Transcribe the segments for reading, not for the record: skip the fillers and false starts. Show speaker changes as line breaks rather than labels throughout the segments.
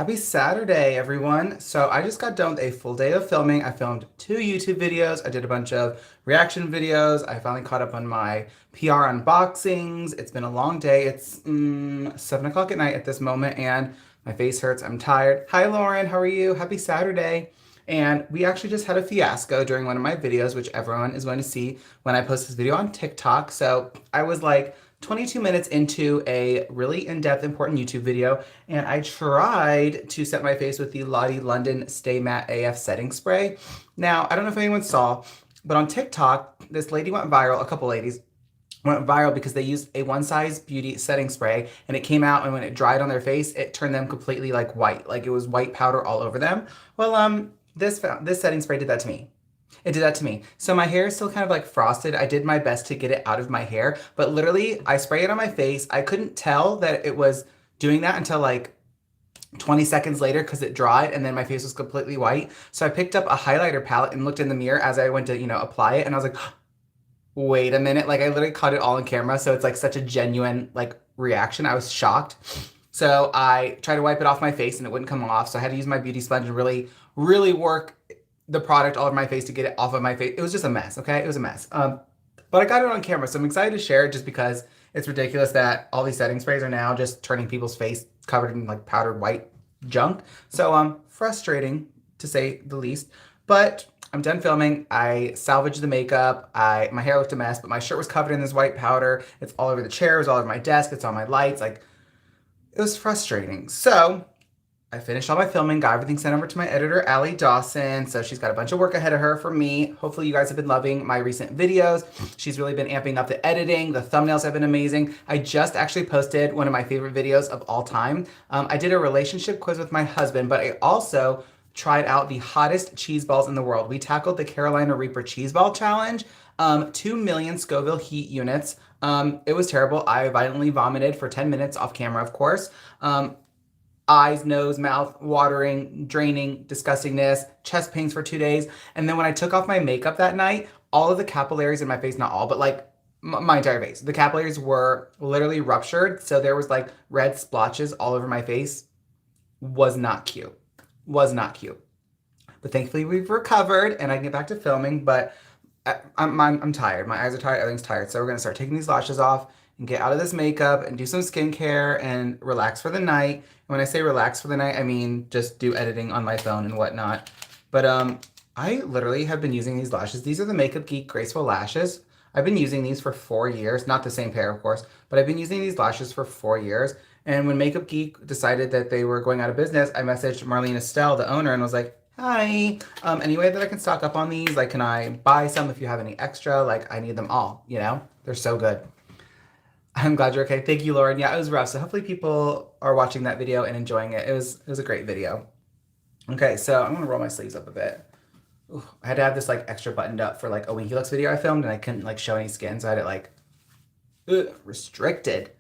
Happy Saturday, everyone. So I just got done with a full day of filming. I filmed 2 YouTube videos. I did a bunch of reaction videos. I finally caught up on my PR unboxings. It's been a long day. It's 7 o'clock at night at this moment, and my face hurts. I'm tired. Hi, Lauren. How are you? Happy Saturday. And we actually just had a fiasco during one of my videos, which everyone is going to see when I post this video on TikTok. So I was like 22 minutes into a really in-depth, important YouTube video, and I tried to set my face with the Lottie London Stay Matte AF setting spray. Now, I don't know if anyone saw, but on TikTok, this lady went viral, a couple ladies went viral because they used a One Size Beauty setting spray, and it came out, and when it dried on their face, it turned them completely like white, like it was white powder all over them. Well, this setting spray did that to me. It did that to me. So my hair is still kind of like frosted. I did my best to get it out of my hair, but literally I spray it on my face. I couldn't tell that it was doing that until like 20 seconds later because it dried and then my face was completely white. So I picked up a highlighter palette and looked in the mirror as I went to, apply it, and I was like, wait a minute. Like I literally caught it all on camera. So it's like such a genuine like reaction. I was shocked. So I tried to wipe it off my face and it wouldn't come off. So I had to use my beauty sponge and really, really work the product all over my face to get it off of my face. It was just a mess, okay? It was a mess. But I got it on camera, so I'm excited to share it just because it's ridiculous that all these setting sprays are now just turning people's face covered in like powdered white junk. So frustrating to say the least. But I'm done filming. I salvaged the makeup. My hair looked a mess, but my shirt was covered in this white powder. It's all over the chair, it's all over my desk, it's on my lights. Like, it was frustrating. So I finished all my filming, got everything sent over to my editor, Allie Dawson. So she's got a bunch of work ahead of her for me. Hopefully you guys have been loving my recent videos. She's really been amping up the editing. The thumbnails have been amazing. I just actually posted one of my favorite videos of all time. I did a relationship quiz with my husband, but I also tried out the hottest cheese balls in the world. We tackled the Carolina Reaper cheese ball challenge. 2 million Scoville heat units. It was terrible. I violently vomited for 10 minutes off camera, of course. Eyes, nose, mouth, watering, draining, disgustingness, chest pains for 2 days. And then when I took off my makeup that night, all of the capillaries in my face, not all, but like my entire face, the capillaries were literally ruptured. So there was like red splotches all over my face. Was not cute. Was not cute. But thankfully we've recovered and I can get back to filming, but I'm tired. My eyes are tired. Everything's tired. So we're going to start taking these lashes off and get out of this makeup and do some skincare and relax for the night. And when I say relax for the night, I mean just do editing on my phone and whatnot. But I literally have been using these lashes. These are the Makeup Geek Graceful Lashes. I've been using these for 4 years. Not the same pair, of course, but I've been using these lashes for 4 years. And when Makeup Geek decided that they were going out of business, I messaged Marlene Estelle, the owner, and was like, hi, any way that I can stock up on these? Like, can I buy some if you have any extra? Like, I need them all, They're so good. I'm glad you're okay. Thank you, Lauren. Yeah, it was rough. So hopefully people are watching that video and enjoying it. It was a great video. Okay, so I'm gonna roll my sleeves up a bit. Ooh, I had to have this like extra buttoned up for like a Winky Looks video I filmed, and I couldn't like show any skin, so I had it like restricted.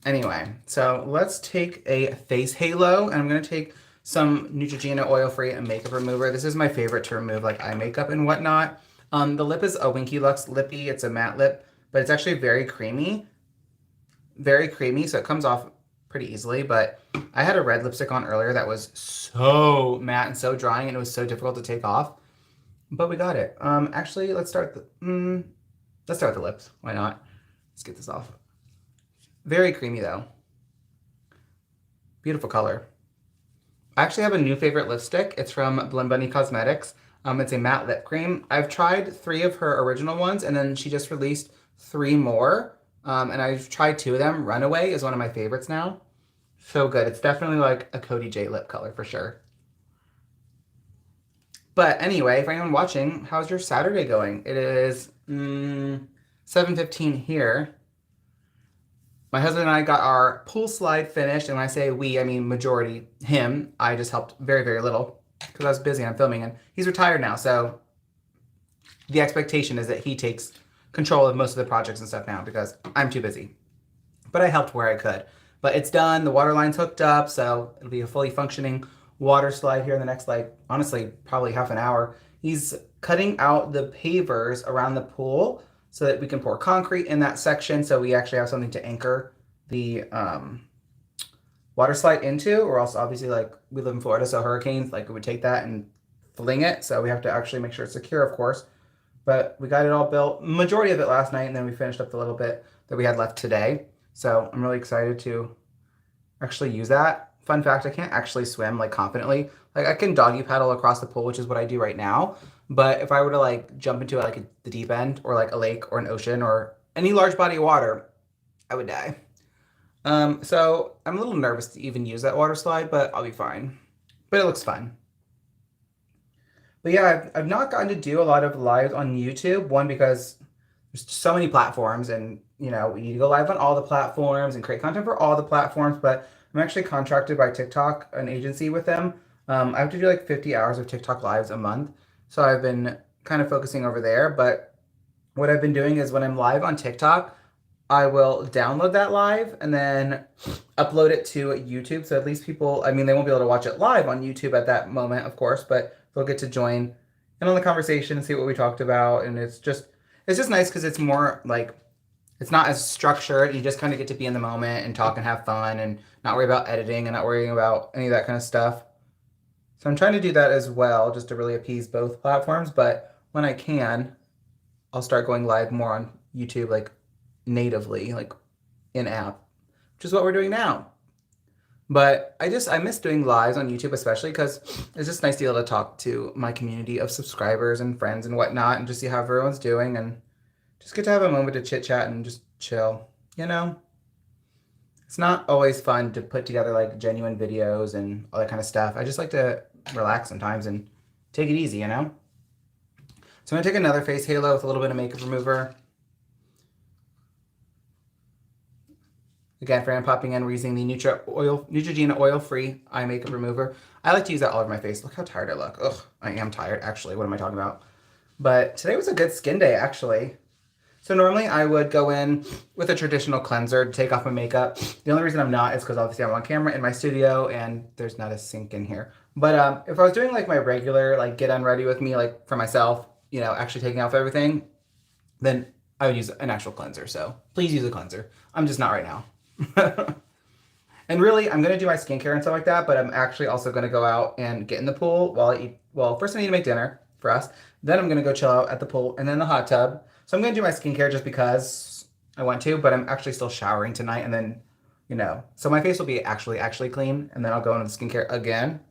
Anyway, so let's take a face halo, and I'm gonna take some Neutrogena oil-free makeup remover. This is my favorite to remove like eye makeup and whatnot. The lip is a Winky Lux lippy. It's a matte lip, but it's actually very creamy. Very creamy, so it comes off pretty easily, but I had a red lipstick on earlier that was so matte and so drying, and it was so difficult to take off, but we got it. Actually, let's start with the lips. Why not? Let's get this off. Very creamy, though. Beautiful color. I actually have a new favorite lipstick. It's from Blend Bunny Cosmetics. It's a matte lip cream. I've tried 3 of her original ones, and then she just released 3 more. And I've tried 2 of them. Runaway is one of my favorites now. So good. It's definitely like a Cody Jay lip color for sure. But anyway, for anyone watching, how's your Saturday going? It is 7:15 here. My husband and I got our pool slide finished. And when I say we, I mean majority him. I just helped very, very little because I was busy and I'm filming. And he's retired now. So the expectation is that he takes control of most of the projects and stuff now because I'm too busy. But I helped where I could. But it's done. The water line's hooked up, so it'll be a fully functioning water slide here in the next, like, honestly, probably half an hour. He's cutting out the pavers around the pool so that we can pour concrete in that section so we actually have something to anchor the water slide into, or else obviously like we live in Florida, so hurricanes, like it would take that and fling it. So we have to actually make sure it's secure, of course. But we got it all built, majority of it last night, and then we finished up the little bit that we had left today. So I'm really excited to actually use that. Fun fact, I can't actually swim like confidently. Like I can doggy paddle across the pool, which is what I do right now. But if I were to like jump into like the deep end or like a lake or an ocean or any large body of water, I would die. So I'm a little nervous to even use that water slide, but I'll be fine. But it looks fun. But yeah, I've not gotten to do a lot of lives on YouTube. One, because there's so many platforms and, you know, we need to go live on all the platforms and create content for all the platforms. But I'm actually contracted by TikTok, an agency with them. I have to do like 50 hours of TikTok lives a month. So I've been kind of focusing over there. But what I've been doing is when I'm live on TikTok, I will download that live and then upload it to YouTube. So at least people, I mean, they won't be able to watch it live on YouTube at that moment, of course, but they'll get to join in on the conversation and see what we talked about. And it's just nice because it's more like, it's not as structured. You just kind of get to be in the moment and talk and have fun and not worry about editing and not worrying about any of that kind of stuff. So I'm trying to do that as well, just to really appease both platforms. But when I can, I'll start going live more on YouTube, like natively, like in app, which is what we're doing now. But I miss doing lives on YouTube, especially because it's just nice to be able to talk to my community of subscribers and friends and whatnot and just see how everyone's doing and just get to have a moment to chit chat and just chill. You know, it's not always fun to put together like genuine videos and all that kind of stuff. I just like to relax sometimes and take it easy, you know? So I'm gonna take another face halo with a little bit of makeup remover. Again, for anyone popping in, we're using the Neutrogena oil-free eye makeup remover. I like to use that all over my face. Look how tired I look. Ugh, I am tired, actually. What am I talking about? But today was a good skin day, actually. So normally I would go in with a traditional cleanser to take off my makeup. The only reason I'm not is because obviously I'm on camera in my studio and there's not a sink in here. But if I was doing like my regular, like get unready with me, like for myself, you know, actually taking off everything, then I would use an actual cleanser. So please use a cleanser. I'm just not right now. And really, I'm going to do my skincare and stuff like that, but I'm actually also going to go out and get in the pool while I eat. Well, first I need to make dinner for us. Then I'm going to go chill out at the pool and then the hot tub. So I'm going to do my skincare just because I want to, but I'm actually still showering tonight and then, you know, so my face will be actually clean and then I'll go into the skincare again.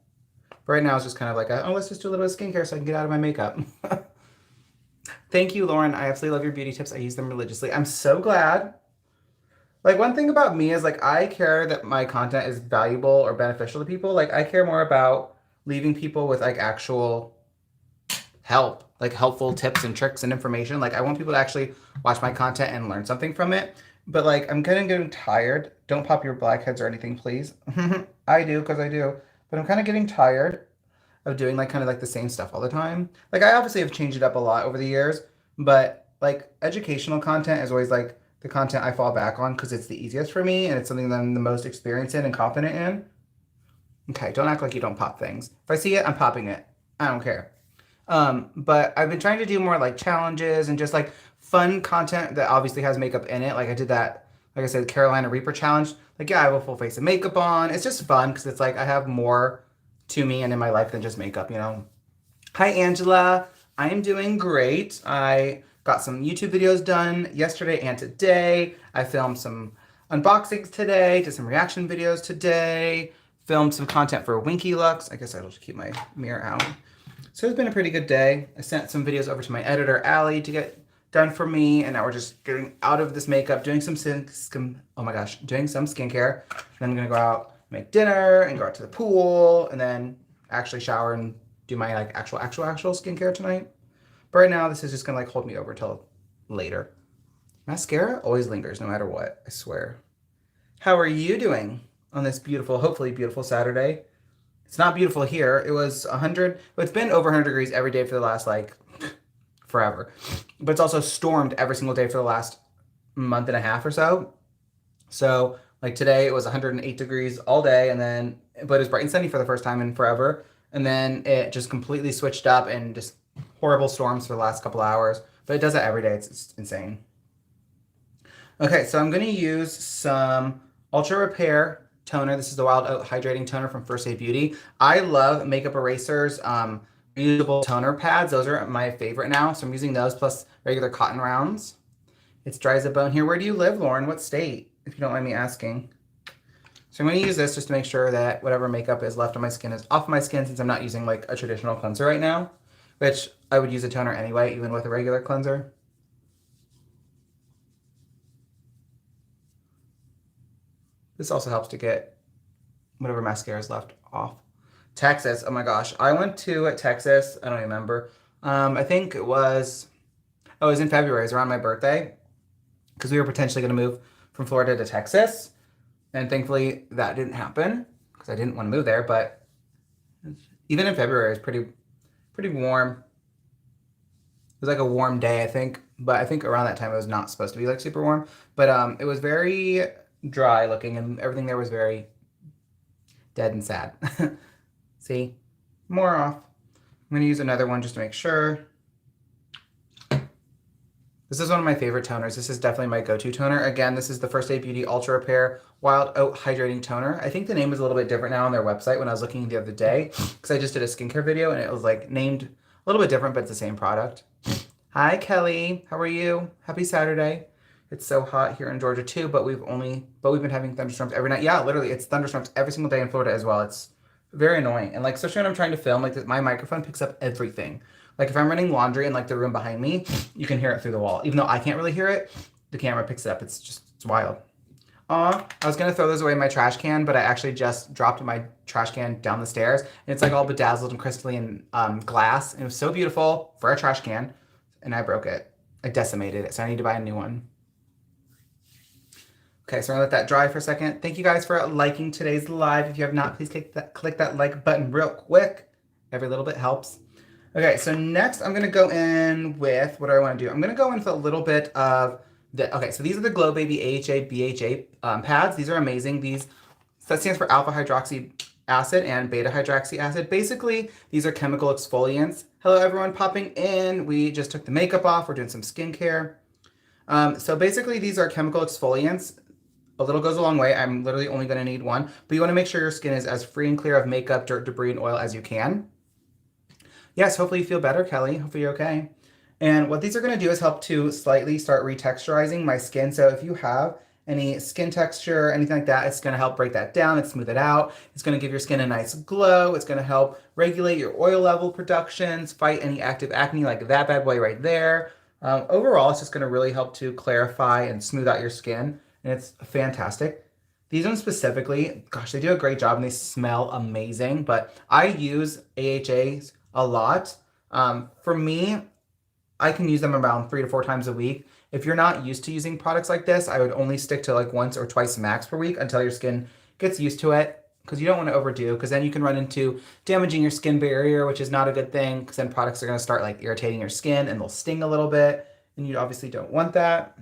But right now it's just kind of like, oh, let's just do a little bit of skincare so I can get out of my makeup. Thank you, Lauren. I absolutely love your beauty tips. I use them religiously. I'm so glad. Like one thing about me is like I care that my content is valuable or beneficial to people. Like I care more about leaving people with like actual help, like helpful tips and tricks and information. Like I want people to actually watch my content and learn something from it. But like I'm kind of getting tired. Don't pop your blackheads or anything, please. I do because I do. But I'm kind of getting tired of doing like kind of like the same stuff all the time. Like I obviously have changed it up a lot over the years, but like educational content is always like the content I fall back on because it's the easiest for me and it's something that I'm the most experienced in and confident in. Okay, don't act like you don't pop things. If I see it, I'm popping it. I don't care. But I've been trying to do more like challenges and just like fun content that obviously has makeup in it. Like I did that, like I said, Carolina Reaper challenge. Like, yeah, I have a full face of makeup on. It's just fun because it's like I have more to me and in my life than just makeup, you know? Hi, Angela. I am doing great. I got some YouTube videos done yesterday and today. I filmed some unboxings today, did some reaction videos today, filmed some content for Winky Looks. I guess I'll just keep my mirror out. So it's been a pretty good day. I sent some videos over to my editor, Allie, to get done for me, and now we're just getting out of this makeup, doing some doing some skincare. Then I'm gonna go out, make dinner, and go out to the pool, and then actually shower and do my like actual skincare tonight. But right now, this is just gonna like hold me over till later. Mascara always lingers no matter what, I swear. How are you doing on this beautiful, hopefully beautiful Saturday? It's not beautiful here. It was 100, but it's been over 100 degrees every day for the last like forever. But it's also stormed every single day for the last month and a half or so. So like today it was 108 degrees all day but it was bright and sunny for the first time in forever. And then it just completely switched up and just horrible storms for the last couple hours. But it does that every day. It's insane. Okay, so I'm going to use some Ultra Repair toner. This is the Wild Oat Hydrating Toner from First Aid Beauty. I love makeup erasers, reusable toner pads. Those are my favorite now. So I'm using those plus regular cotton rounds. It's dry as a bone here. Where do you live, Lauren? What state? If you don't mind me asking. So I'm going to use this just to make sure that whatever makeup is left on my skin is off my skin, since I'm not using like a traditional cleanser right now, which I would use a toner anyway, even with a regular cleanser. This also helps to get whatever mascara is left off. Texas, oh my gosh. I went to Texas, I don't remember. I think it was in February. It was around my birthday, because we were potentially going to move from Florida to Texas. And thankfully that didn't happen because I didn't want to move there. But even in February, it was pretty warm. It was like a warm day, I think. But I think around that time it was not supposed to be like super warm. But it was very dry looking, and everything there was very dead and sad. See? More off. I'm going to use another one just to make sure. This is one of my favorite toners. This is definitely my go-to toner. Again, this is the First Aid Beauty Ultra Repair Wild Oat Hydrating Toner. I think the name is a little bit different now on their website when I was looking the other day, because I just did a skincare video and it was like named a little bit different, but it's the same product. Hi, Kelly. How are you? Happy Saturday. It's so hot here in Georgia too, but we've been having thunderstorms every night. Yeah, literally, it's thunderstorms every single day in Florida as well. It's very annoying. And like, especially when I'm trying to film, like this, my microphone picks up everything. Like if I'm running laundry in like the room behind me, you can hear it through the wall. Even though I can't really hear it, the camera picks it up. It's wild. Aw, I was gonna throw those away in my trash can, but I actually just dropped my trash can down the stairs, and it's like all bedazzled and crystalline glass, and it was so beautiful for a trash can, and I broke it. I decimated it, so I need to buy a new one. Okay, so I'm gonna let that dry for a second. Thank you guys for liking today's live. If you have not, please click that like button real quick. Every little bit helps. Okay, so next I'm gonna go in with, what do I wanna do? I'm gonna go in with a little bit of okay, so these are the Glow Baby AHA BHA pads. These are amazing. That stands for alpha hydroxy acid and beta hydroxy acid. Basically, these are chemical exfoliants. Hello everyone popping in. We just took the makeup off. We're doing some skincare. So basically these are chemical exfoliants. A little goes a long way. I'm literally only gonna need one, but you wanna make sure your skin is as free and clear of makeup, dirt, debris, and oil as you can. Yes, hopefully you feel better, Kelly. Hopefully you're okay. And what these are going to do is help to slightly start retexturizing my skin. So if you have any skin texture, anything like that, it's going to help break that down and smooth it out. It's going to give your skin a nice glow. It's going to help regulate your oil level productions, fight any active acne like that bad boy right there. Overall, it's just going to really help to clarify and smooth out your skin. And it's fantastic. These ones specifically, gosh, they do a great job and they smell amazing. But I use AHAs a lot. For me, I can use them around 3 to 4 times a week. If you're not used to using products like this, I would only stick to like once or twice max per week until your skin gets used to it, because you don't want to overdo, because then you can run into damaging your skin barrier, which is not a good thing, because then products are going to start like irritating your skin and they'll sting a little bit, and you obviously don't want that.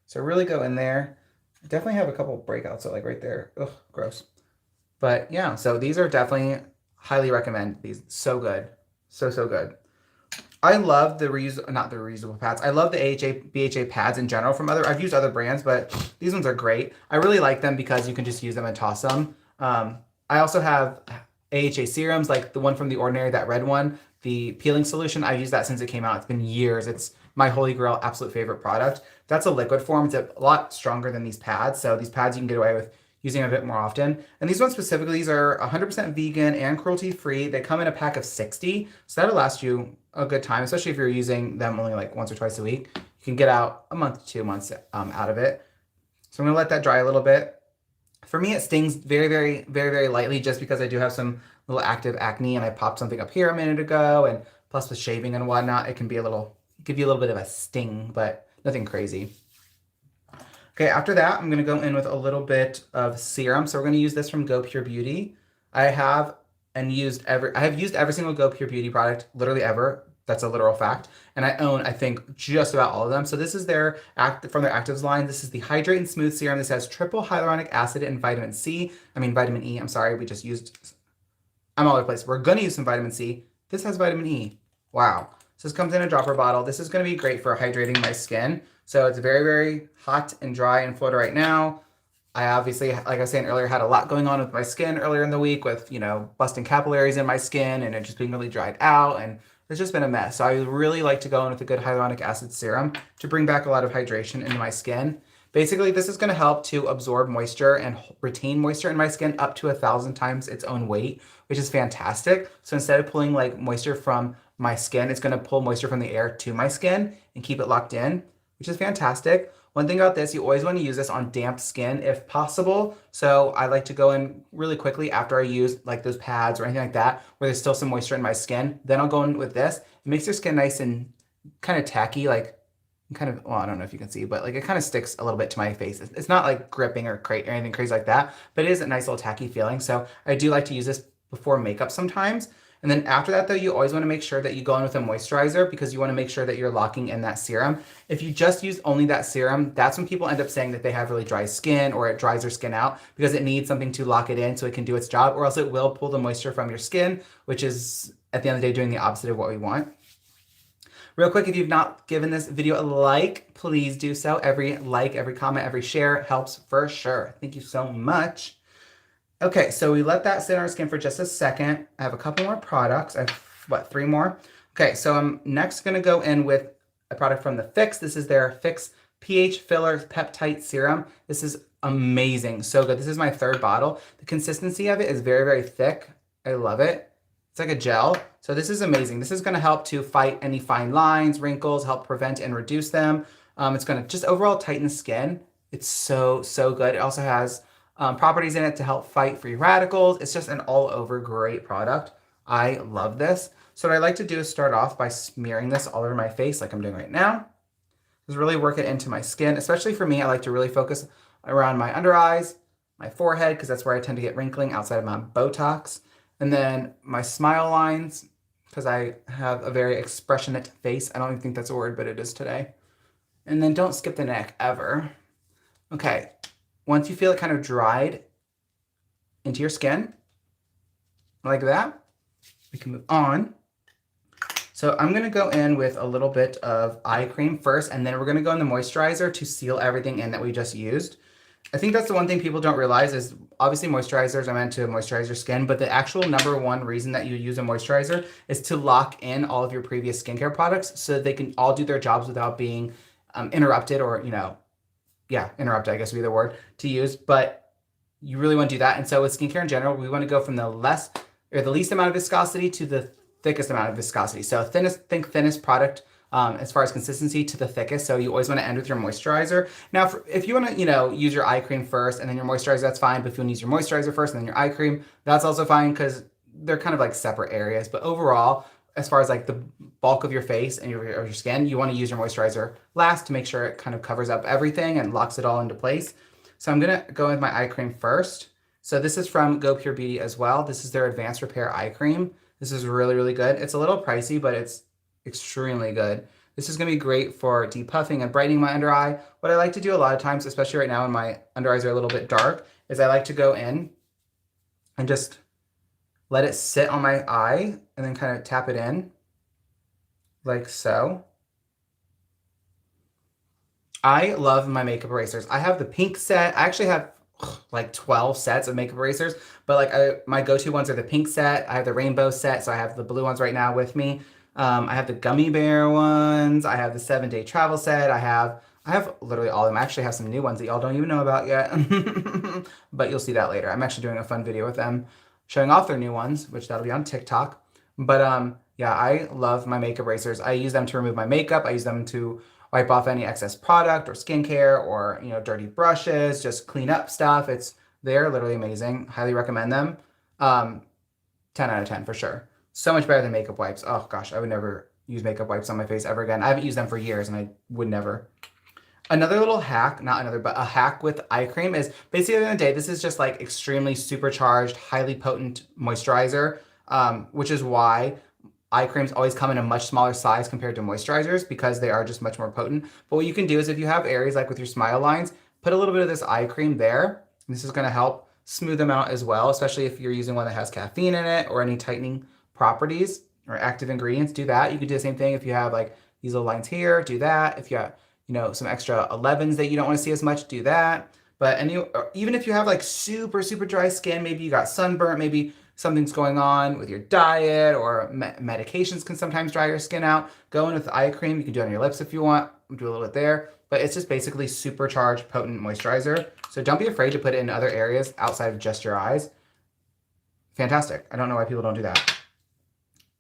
So really go in there. I definitely have a couple breakouts, so like right there. Ugh, gross. But yeah, so these are definitely highly recommend these. So good. So good. I love not the reusable pads. I love the AHA, BHA pads in general from I've used other brands, but these ones are great. I really like them because you can just use them and toss them. I also have AHA serums, like the one from The Ordinary, that red one, the peeling solution. I've used that since it came out. It's been years. It's my holy grail, absolute favorite product. That's a liquid form. It's a lot stronger than these pads. So these pads you can get away with using a bit more often. And these ones specifically, these are 100% vegan and cruelty-free. They come in a pack of 60, so that'll last you a good time, especially if you're using them only like once or twice a week. You can get out a month to 2 months out of it. So I'm gonna let that dry a little bit. For me, it stings very lightly, just because I do have some little active acne, and I popped something up here a minute ago, and plus with shaving and whatnot, it can be give you a little bit of a sting, but nothing crazy. Okay, after that, I'm gonna go in with a little bit of serum. So we're gonna use this from Go Pure Beauty. I have used every single Go Pure Beauty product, literally ever. That's a literal fact. And I own, I think, just about all of them. So this is from their actives line. This is the Hydrate and Smooth Serum. This has triple hyaluronic acid and vitamin E. I'm sorry, I'm all over the place. We're gonna use some vitamin C. This has vitamin E. Wow. So this comes in a dropper bottle. This is gonna be great for hydrating my skin. So it's very hot and dry in Florida right now. I obviously, like I was saying earlier, had a lot going on with my skin earlier in the week with, busting capillaries in my skin and it just being really dried out. And it's just been a mess. So I really like to go in with a good hyaluronic acid serum to bring back a lot of hydration into my skin. Basically, this is going to help to absorb moisture and retain moisture in my skin up to 1,000 times its own weight, which is fantastic. So instead of pulling like moisture from my skin, it's going to pull moisture from the air to my skin and keep it locked in, which is fantastic. One thing about this, you always want to use this on damp skin if possible. So I like to go in really quickly after I use like those pads or anything like that, where there's still some moisture in my skin. Then I'll go in with this. It makes your skin nice and kind of tacky, like kind of, well, I don't know if you can see, but like it kind of sticks a little bit to my face. It's not like gripping or anything crazy like that, but it is a nice little tacky feeling. So I do like to use this before makeup sometimes. And then after that, though, you always want to make sure that you go in with a moisturizer because you want to make sure that you're locking in that serum. If you just use only that serum, that's when people end up saying that they have really dry skin or it dries their skin out because it needs something to lock it in so it can do its job, or else it will pull the moisture from your skin, which is at the end of the day doing the opposite of what we want. Real quick, if you've not given this video a like, please do so. Every like, every comment, every share helps for sure. Thank you so much. Okay, so we let that sit on our skin for just a second. I have a couple more products. I have, what, 3 more? Okay, so I'm next going to go in with a product from the Fix. This is their Fix pH Filler Peptide Serum. This is amazing. So good. This is my 3rd bottle. The consistency of it is very, very thick. I love it. It's like a gel. So this is amazing. This is going to help to fight any fine lines, wrinkles, help prevent and reduce them. It's going to just overall tighten the skin. It's so, so good. It also has properties in it to help fight free radicals. It's just an all-over great product. I love this. So what I like to do is start off by smearing this all over my face like I'm doing right now. Just really work it into my skin. Especially for me, I like to really focus around my under eyes, my forehead, because that's where I tend to get wrinkling outside of my Botox. And then my smile lines, because I have a very expressionate face. I don't even think that's a word, but it is today. And then don't skip the neck ever. Okay. Once you feel it kind of dried into your skin, like that, we can move on. So I'm going to go in with a little bit of eye cream first, and then we're going to go in the moisturizer to seal everything in that we just used. I think that's the one thing people don't realize is obviously moisturizers are meant to moisturize your skin, but the actual #1 reason that you use a moisturizer is to lock in all of your previous skincare products so that they can all do their jobs without being interrupted or, interrupted, I guess would be the word to use, but you really want to do that. And so with skincare in general, we want to go from the least amount of viscosity to the thickest amount of viscosity. So thinnest product as far as consistency to the thickest. So you always want to end with your moisturizer. Now, if you want to, use your eye cream first and then your moisturizer, that's fine. But if you want to use your moisturizer first and then your eye cream, that's also fine because they're kind of like separate areas. But overall, as far as like the bulk of your face and your skin, you want to use your moisturizer last to make sure it kind of covers up everything and locks it all into place. So I'm going to go with my eye cream first. So this is from Go Pure Beauty as well. This is their Advanced Repair Eye Cream. This is really, really good. It's a little pricey, but it's extremely good. This is going to be great for depuffing and brightening my under eye. What I like to do a lot of times, especially right now when my under eyes are a little bit dark, is I like to go in and just let it sit on my eye and then kind of tap it in like so. I love my makeup erasers. I have the pink set. I actually have like 12 sets of makeup erasers, but like my go-to ones are the pink set. I have the rainbow set, so I have the blue ones right now with me. I have the gummy bear ones. I have the 7-day travel set. I have literally all of them. I actually have some new ones that y'all don't even know about yet, but you'll see that later. I'm actually doing a fun video with them showing off their new ones, which that'll be on TikTok. But yeah, I love my makeup erasers. I use them to remove my makeup. I use them to wipe off any excess product or skincare or, dirty brushes, just clean up stuff. They're literally amazing. Highly recommend them. 10 out of 10 for sure. So much better than makeup wipes. Oh gosh, I would never use makeup wipes on my face ever again. I haven't used them for years and I would never. Another little hack, not another, but a hack with eye cream is basically at the end of the day, this is just like extremely supercharged, highly potent moisturizer, which is why eye creams always come in a much smaller size compared to moisturizers because they are just much more potent. But what you can do is if you have areas like with your smile lines, put a little bit of this eye cream there. This is going to help smooth them out as well, especially if you're using one that has caffeine in it or any tightening properties or active ingredients. Do that. You could do the same thing if you have like these little lines here, do that. If you have, some extra 11s that you don't want to see as much, do that. But even if you have like super, super dry skin, maybe you got sunburnt, maybe something's going on with your diet or medications can sometimes dry your skin out. Go in with eye cream. You can do it on your lips if you want. Do a little bit there. But it's just basically supercharged, potent moisturizer. So don't be afraid to put it in other areas outside of just your eyes. Fantastic. I don't know why people don't do that.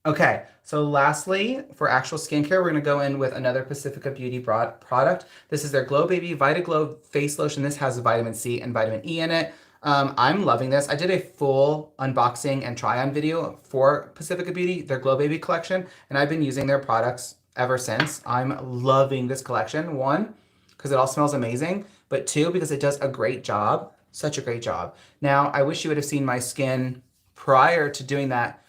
Okay, so lastly, for actual skincare, we're going to go in with another Pacifica Beauty product. This is their Glow Baby Vita Glow Face Lotion. This has vitamin C and vitamin E in it. I'm loving this. I did a full unboxing and try-on video for Pacifica Beauty, their Glow Baby collection, and I've been using their products ever since. I'm loving this collection. One, because it all smells amazing, but two, because it does a great job, such a great job. Now, I wish you would have seen my skin prior to doing that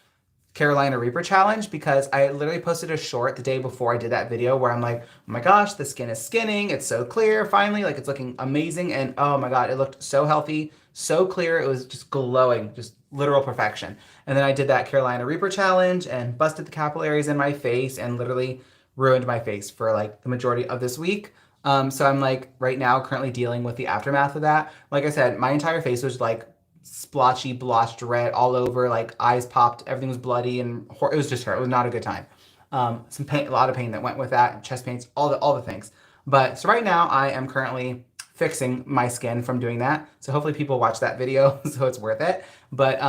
Carolina Reaper challenge, because I literally posted a short the day before I did that video where I'm like, oh my gosh, the skin is skinning. It's so clear finally, like it's looking amazing. And oh my God, it looked so healthy, so clear. It was just glowing, just literal perfection. And then I did that Carolina Reaper challenge and busted the capillaries in my face and literally ruined my face for like the majority of this week. So I'm like right now currently dealing with the aftermath of that. Like I said, my entire face was like splotchy, blotched red all over, like eyes popped, everything was bloody, and it was just her. It was not a good time. Some pain, a lot of pain that went with that, chest pains, all the things. But so right now I am currently fixing my skin from doing that. So hopefully people watch that video, so it's worth it. But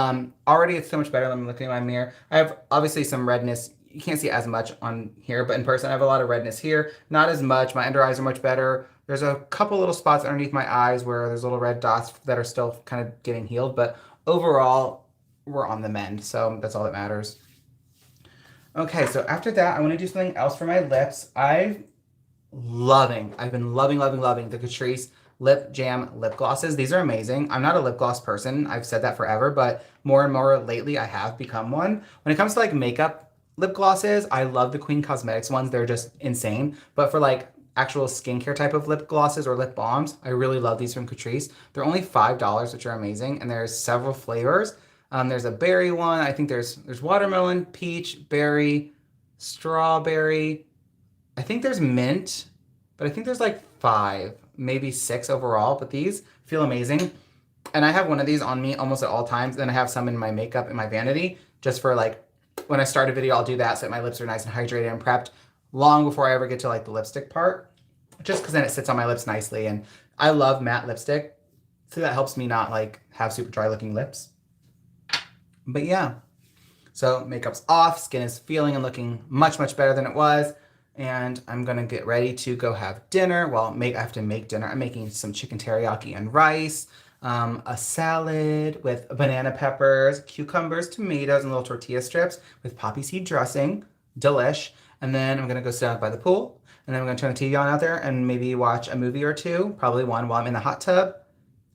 already it's so much better. I'm looking in my mirror. I have obviously some redness. You can't see as much on here, but in person I have a lot of redness here. Not as much. My under eyes are much better. There's a couple little spots underneath my eyes where there's little red dots that are still kind of getting healed, but overall, we're on the mend, so that's all that matters. Okay, so after that, I want to do something else for my lips. I've been loving the Catrice Lip Jam lip glosses. These are amazing. I'm not a lip gloss person. I've said that forever, but more and more lately, I have become one. When it comes to like makeup lip glosses, I love the Queen Cosmetics ones. They're just insane. But for like actual skincare type of lip glosses or lip balms, I really love these from Catrice. They're only $5, which are amazing, and there's several flavors. There's a berry one. I think there's watermelon, peach, berry, strawberry. I think there's mint, but I think there's like 5, maybe 6 overall, but these feel amazing. And I have one of these on me almost at all times. Then I have some in my makeup in my vanity, just for like when I start a video, I'll do that so that my lips are nice and hydrated and prepped long before I ever get to like the lipstick part, just because then it sits on my lips nicely. And I love matte lipstick, so that helps me not like have super dry looking lips. But yeah, so makeup's off, skin is feeling and looking much, much better than it was. And I'm gonna get ready to go have dinner. Well, I have to make dinner. I'm making some chicken teriyaki and rice, a salad with banana peppers, cucumbers, tomatoes, and little tortilla strips with poppy seed dressing. Delish. And then I'm gonna go sit out by the pool. And then I'm gonna turn the TV on out there and maybe watch a movie or two, probably one while I'm in the hot tub.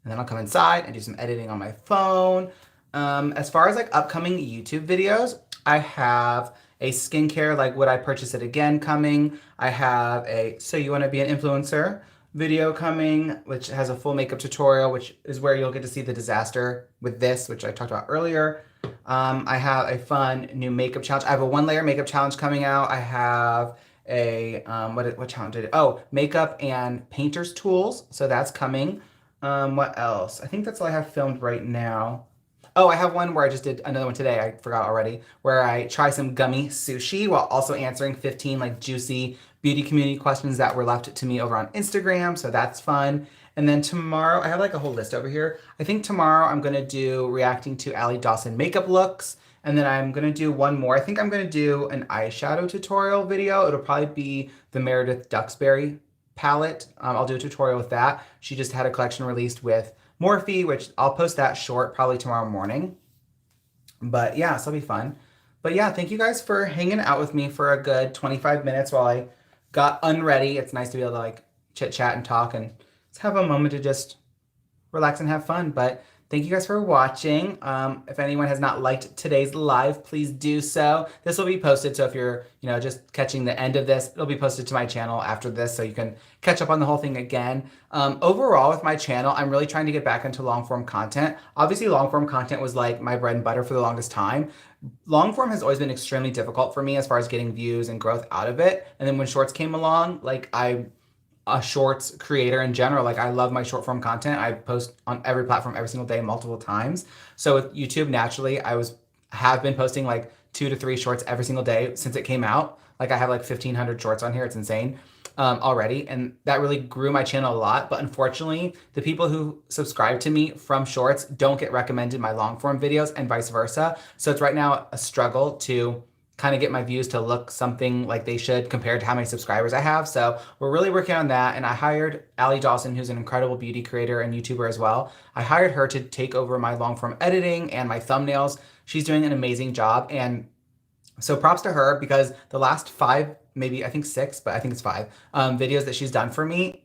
And then I'll come inside and do some editing on my phone. As far as like upcoming YouTube videos, I have a skincare, like would I purchase it again coming. I have a So You Wanna Be an Influencer video coming, which has a full makeup tutorial, which is where you'll get to see the disaster with this, which I talked about earlier. I have a fun new makeup challenge. I have a 1-layer makeup challenge coming out. I have a, what challenge did it? Oh, makeup and painter's tools. So that's coming. What else? I think that's all I have filmed right now. Oh, I have one where I just did another one today. I forgot already, where I try some gummy sushi while also answering 15 like juicy beauty community questions that were left to me over on Instagram. So that's fun. And then tomorrow, I have like a whole list over here. I think tomorrow I'm gonna do reacting to Allie Dawson makeup looks. And then I'm gonna do one more. I think I'm gonna do an eyeshadow tutorial video. It'll probably be the Meredith Duxbury palette. I'll do a tutorial with that. She just had a collection released with Morphe, which I'll post that short probably tomorrow morning. But yeah, so it'll be fun. But yeah, thank you guys for hanging out with me for a good 25 minutes while I got unready. It's nice to be able to like chit chat and talk and just have a moment to just relax and have fun. But thank you guys for watching. If anyone has not liked today's live, please do so. This will be posted, so if you're, just catching the end of this, it'll be posted to my channel after this, so you can catch up on the whole thing again. Overall, with my channel, I'm really trying to get back into long-form content. Obviously, long-form content was like my bread and butter for the longest time. Long-form has always been extremely difficult for me as far as getting views and growth out of it. And then when shorts came along, like I a shorts creator in general. Like I love my short form content. I post on every platform every single day, multiple times. So with YouTube, naturally, have been posting like 2 to 3 shorts every single day since it came out. Like I have like 1,500 shorts on here. It's insane already. And that really grew my channel a lot. But unfortunately, the people who subscribe to me from shorts don't get recommended my long form videos and vice versa. So it's right now a struggle to kind of get my views to look something like they should compared to how many subscribers I have. So we're really working on that. And I hired Allie Dawson, who's an incredible beauty creator and YouTuber as well. I hired her to take over my long form editing and my thumbnails. She's doing an amazing job. And so props to her because the last 5, maybe I think 6, but I think it's 5 videos that she's done for me,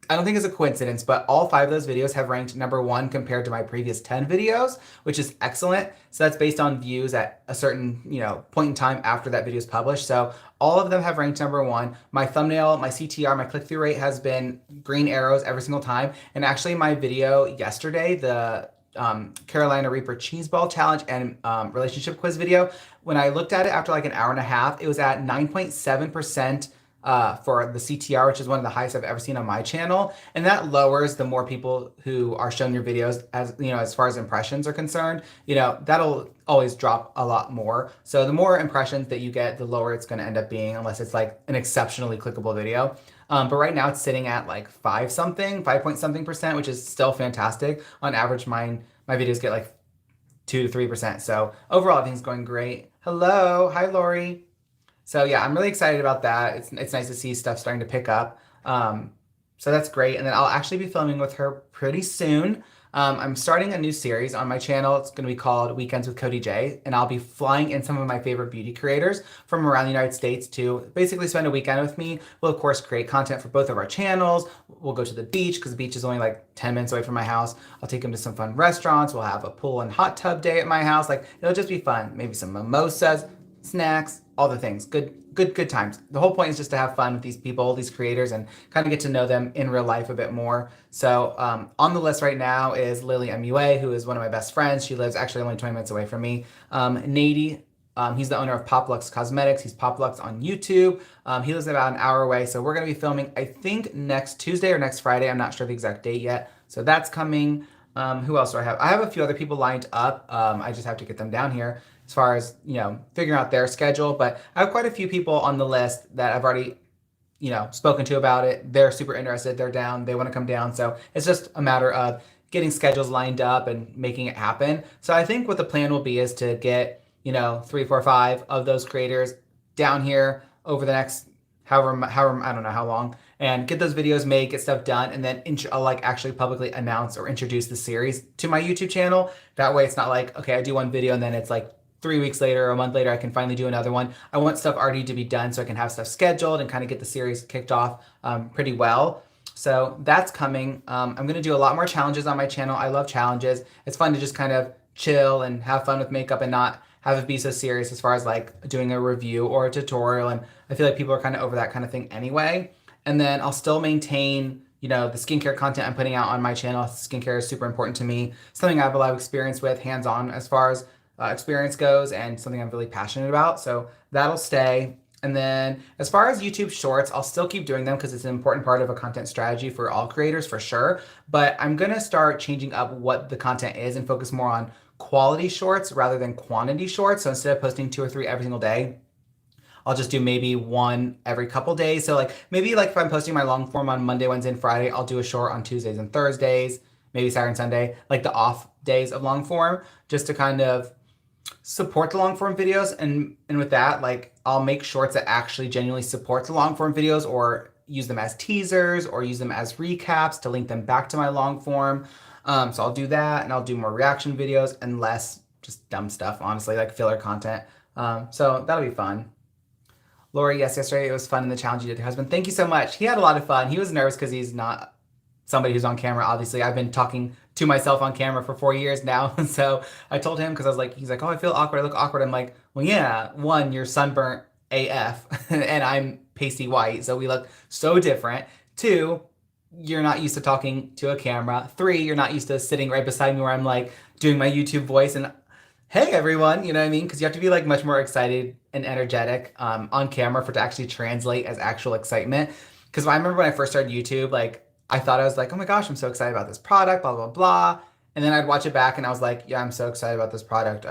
I don't think it's a coincidence, but all 5 of those videos have ranked #1 compared to my previous 10 videos, which is excellent. So that's based on views at a certain, point in time after that video is published. So all of them have ranked #1. My thumbnail, my CTR, my click-through rate has been green arrows every single time. And actually my video yesterday, the Carolina Reaper cheese ball challenge and relationship quiz video, when I looked at it after like an hour and a half, it was at 9.7% for the CTR, which is one of the highest I've ever seen on my channel. And that lowers the more people who are shown your videos as far as impressions are concerned. That'll always drop a lot more. So the more impressions that you get, the lower it's going to end up being, unless it's like an exceptionally clickable video. But right now it's sitting at like 5 point something percent, which is still fantastic. On average, my videos get like 2 to 3%. So overall, everything's going great. Hello. Hi, Lori. So yeah, I'm really excited about that. It's nice to see stuff starting to pick up. So that's great. And then I'll actually be filming with her pretty soon. I'm starting a new series on my channel. It's going to be called Weekends with Cody Jay, and I'll be flying in some of my favorite beauty creators from around the United States to basically spend a weekend with me. We'll of course create content for both of our channels. We'll go to the beach because the beach is only like 10 minutes away from my house. I'll take them to some fun restaurants. We'll have a pool and hot tub day at my house. Like it'll just be fun. Maybe some mimosas, snacks, all the things. Good times. The whole point is just to have fun with these people, these creators, and kind of get to know them in real life a bit more. So on the list right now is Lily MUA, who is one of my best friends. She lives actually only 20 minutes away from me. Nady, he's the owner of Pop Lux Cosmetics. He's Pop Lux on YouTube. He lives about an hour away. So we're going to be filming, I think, next Tuesday or next Friday. I'm not sure the exact date yet. So that's coming. Who else do I have? I have a few other people lined up. I just have to get them down here as far as, figuring out their schedule. But I have quite a few people on the list that I've already, spoken to about it. They're super interested. They're down. They want to come down. So it's just a matter of getting schedules lined up and making it happen. So I think what the plan will be is to get, 3, 4, 5 of those creators down here over the next however, I don't know how long, and get those videos made, get stuff done, and then I'll like actually publicly announce or introduce the series to my YouTube channel. That way it's not like, okay, I do one video and then it's like 3 weeks later or a month later, I can finally do another one. I want stuff already to be done so I can have stuff scheduled and kind of get the series kicked off pretty well. So that's coming. I'm going to do a lot more challenges on my channel. I love challenges. It's fun to just kind of chill and have fun with makeup and not have it be so serious as far as like doing a review or a tutorial. And I feel like people are kind of over that kind of thing anyway. And then I'll still maintain, the skincare content I'm putting out on my channel. Skincare is super important to me. Something I have a lot of experience with, hands-on as far as experience goes, and something I'm really passionate about. So that'll stay. And then as far as YouTube Shorts, I'll still keep doing them because it's an important part of a content strategy for all creators for sure. But I'm going to start changing up what the content is and focus more on quality shorts rather than quantity shorts. So instead of posting 2 or 3 every single day, I'll just do maybe 1 every couple days. So like maybe like if I'm posting my long form on Monday, Wednesday, and Friday, I'll do a short on Tuesdays and Thursdays, maybe Saturday and Sunday, like the off days of long form, just to kind of support the long form videos. And with that, like I'll make shorts that actually genuinely support the long form videos, or use them as teasers or use them as recaps to link them back to my long form. So I'll do that, and I'll do more reaction videos and less just dumb stuff, honestly, like filler content. So that'll be fun. Lori, yes, yesterday it was fun in the challenge you did with your husband. Thank you so much. He had a lot of fun. He was nervous because he's not somebody who's on camera. Obviously, I've been talking to myself on camera for 4 years now. So I told him, because I was like, he's like, oh, I feel awkward. I look awkward. I'm like, well, yeah, 1, you're sunburnt AF and I'm pasty white. So we look so different. 2, you're not used to talking to a camera. 3, you're not used to sitting right beside me where I'm like doing my YouTube voice and hey everyone, you know what I mean? Because you have to be like much more excited and energetic on camera for it to actually translate as actual excitement. Because I remember when I first started YouTube, like I thought I was like, oh my gosh, I'm so excited about this product, blah blah blah. And then I'd watch it back and I was like, yeah, I'm so excited about this product.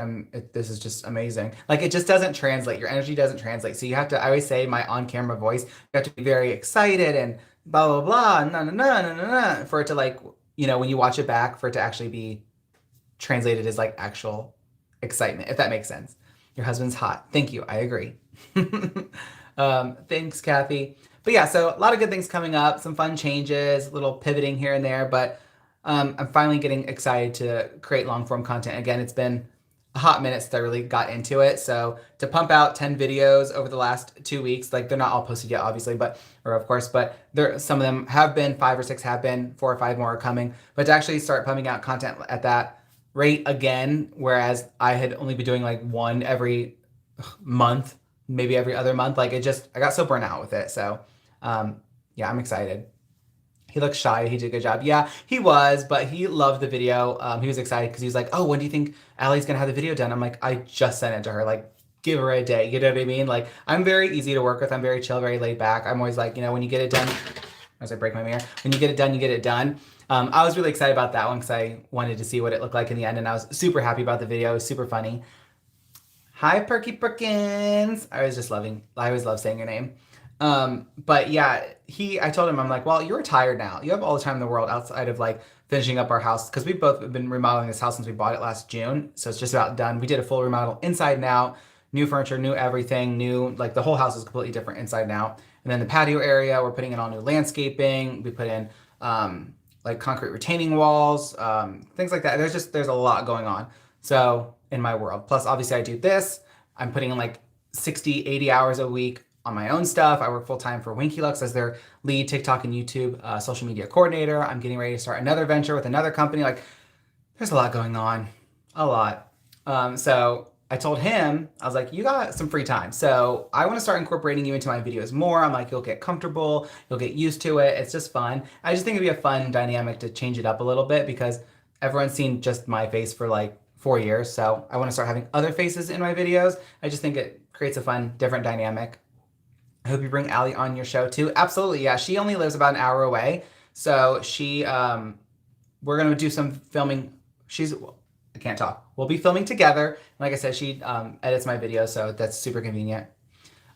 This is just amazing. Like it just doesn't translate. Your energy doesn't translate. So you have to, I always say my on-camera voice, you have to be very excited and blah blah blah, no no no no no no, for it to like, when you watch it back, for it to actually be translated as like actual excitement, if that makes sense. Your husband's hot. Thank you. I agree. Thanks, Kathy. But yeah, so a lot of good things coming up, some fun changes, little pivoting here and there, but I'm finally getting excited to create long form content again. It's been a hot minute since I really got into it. So to pump out 10 videos over the last 2 weeks, like they're not all posted yet, obviously, or of course, but some of them have been, 5 or 6 have been, 4 or 5 more are coming. But to actually start pumping out content at that rate again, whereas I had only been doing like one every month, maybe every other month, like I got so burnt out with it. So yeah, I'm excited. He looks shy. He did a good job. Yeah, he was, but he loved the video. He was excited because he was like, oh, when do you think Allie's going to have the video done? I'm like, I just sent it to her. Like, give her a day. You know what I mean? Like, I'm very easy to work with. I'm very chill, very laid back. I'm always like, when you get it done, as I break my mirror, when you get it done, you get it done. I was really excited about that one because I wanted to see what it looked like in the end, and I was super happy about the video. It was super funny. Hi, Perky Perkins. I always love saying your name. But yeah, I told him, I'm like, well, you're retired now. You have all the time in the world outside of like finishing up our house. Cause we've both been remodeling this house since we bought it last June. So it's just about done. We did a full remodel inside and out, new furniture, new everything, like the whole house is completely different inside and out. And then the patio area, we're putting in all new landscaping. We put in, like concrete retaining walls, things like that. There's a lot going on. So in my world, plus obviously I do this, I'm putting in like 60, 80 hours a week on my own stuff. I work full time for Winky Lux as their lead TikTok and YouTube social media coordinator. I'm getting ready to start another venture with another company. Like, there's a lot going on, a lot. So I told him, I was like, you got some free time. So I want to start incorporating you into my videos more. I'm like, you'll get comfortable, you'll get used to it. It's just fun. I just think it'd be a fun dynamic to change it up a little bit because everyone's seen just my face for like 4 years. So I want to start having other faces in my videos. I just think it creates a fun, different dynamic. I hope you bring Allie on your show too. Absolutely, yeah. She only lives about an hour away. So we're going to do some filming. I can't talk. We'll be filming together. Like I said, she edits my videos, so that's super convenient.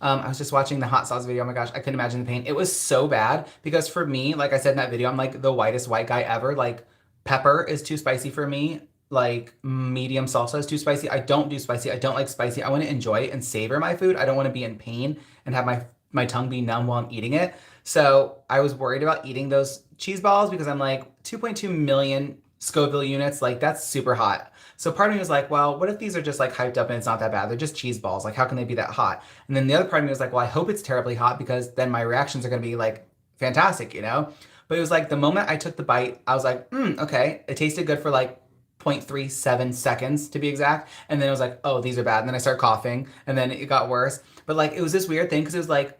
I was just watching the hot sauce video. Oh my gosh, I couldn't imagine the pain. It was so bad because for me, like I said in that video, I'm like the whitest white guy ever. Like pepper is too spicy for me. Like medium salsa is too spicy. I don't do spicy. I don't like spicy. I want to enjoy it and savor my food. I don't want to be in pain and have my tongue be numb while I'm eating it. So I was worried about eating those cheese balls because I'm like 2.2 million Scoville units. Like that's super hot. So part of me was like, well, what if these are just like hyped up and it's not that bad? They're just cheese balls. Like how can they be that hot? And then the other part of me was like, well, I hope it's terribly hot because then my reactions are going to be like fantastic, But it was like the moment I took the bite, I was like, okay. It tasted good for like 0.37 seconds to be exact. And then I was like, oh, these are bad. And then I started coughing and then it got worse. But like, it was this weird thing because it was like,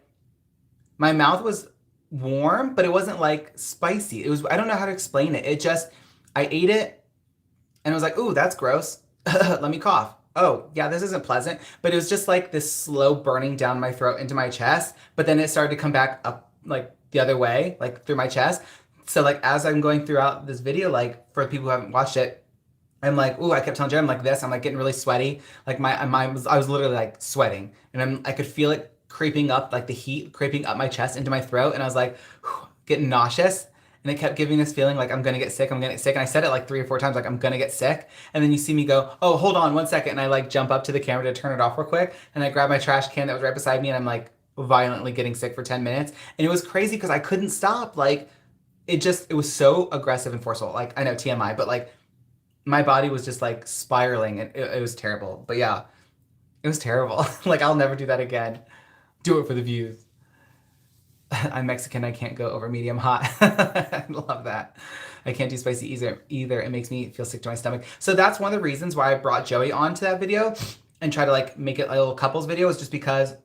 my mouth was warm, but it wasn't like spicy. I don't know how to explain it. I ate it and I was like, ooh, that's gross. Let me cough. Oh, yeah, this isn't pleasant. But it was just like this slow burning down my throat into my chest. But then it started to come back up like the other way, like through my chest. So like as I'm going throughout this video, like for people who haven't watched it, I'm like, ooh, I kept telling Jen, I'm like this. I'm like getting really sweaty. Like I was literally like sweating. And I could feel it creeping up, like the heat creeping up my chest into my throat. And I was like, getting nauseous. And it kept giving this feeling like I'm going to get sick. I'm going to get sick. And I said it like 3 or 4 times, like I'm going to get sick. And then you see me go, oh, hold on 1 second. And I like jump up to the camera to turn it off real quick. And I grab my trash can that was right beside me. And I'm like violently getting sick for 10 minutes. And it was crazy because I couldn't stop. Like it was so aggressive and forceful. Like I know TMI, but like my body was just like spiraling and it was terrible. But yeah, it was terrible. Like I'll never do that again. Do it for the views. I'm Mexican. I can't go over medium hot. I love that. I can't do spicy either. It makes me feel sick to my stomach. So that's one of the reasons why I brought Joey onto that video and try to like make it a little couples video is just because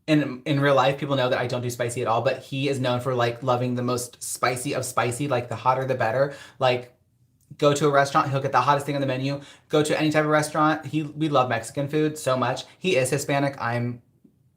in real life, people know that I don't do spicy at all, but he is known for like loving the most spicy of spicy, like the hotter, the better. Like go to a restaurant, he'll get the hottest thing on the menu. Go to any type of restaurant. We love Mexican food so much. He is Hispanic. I'm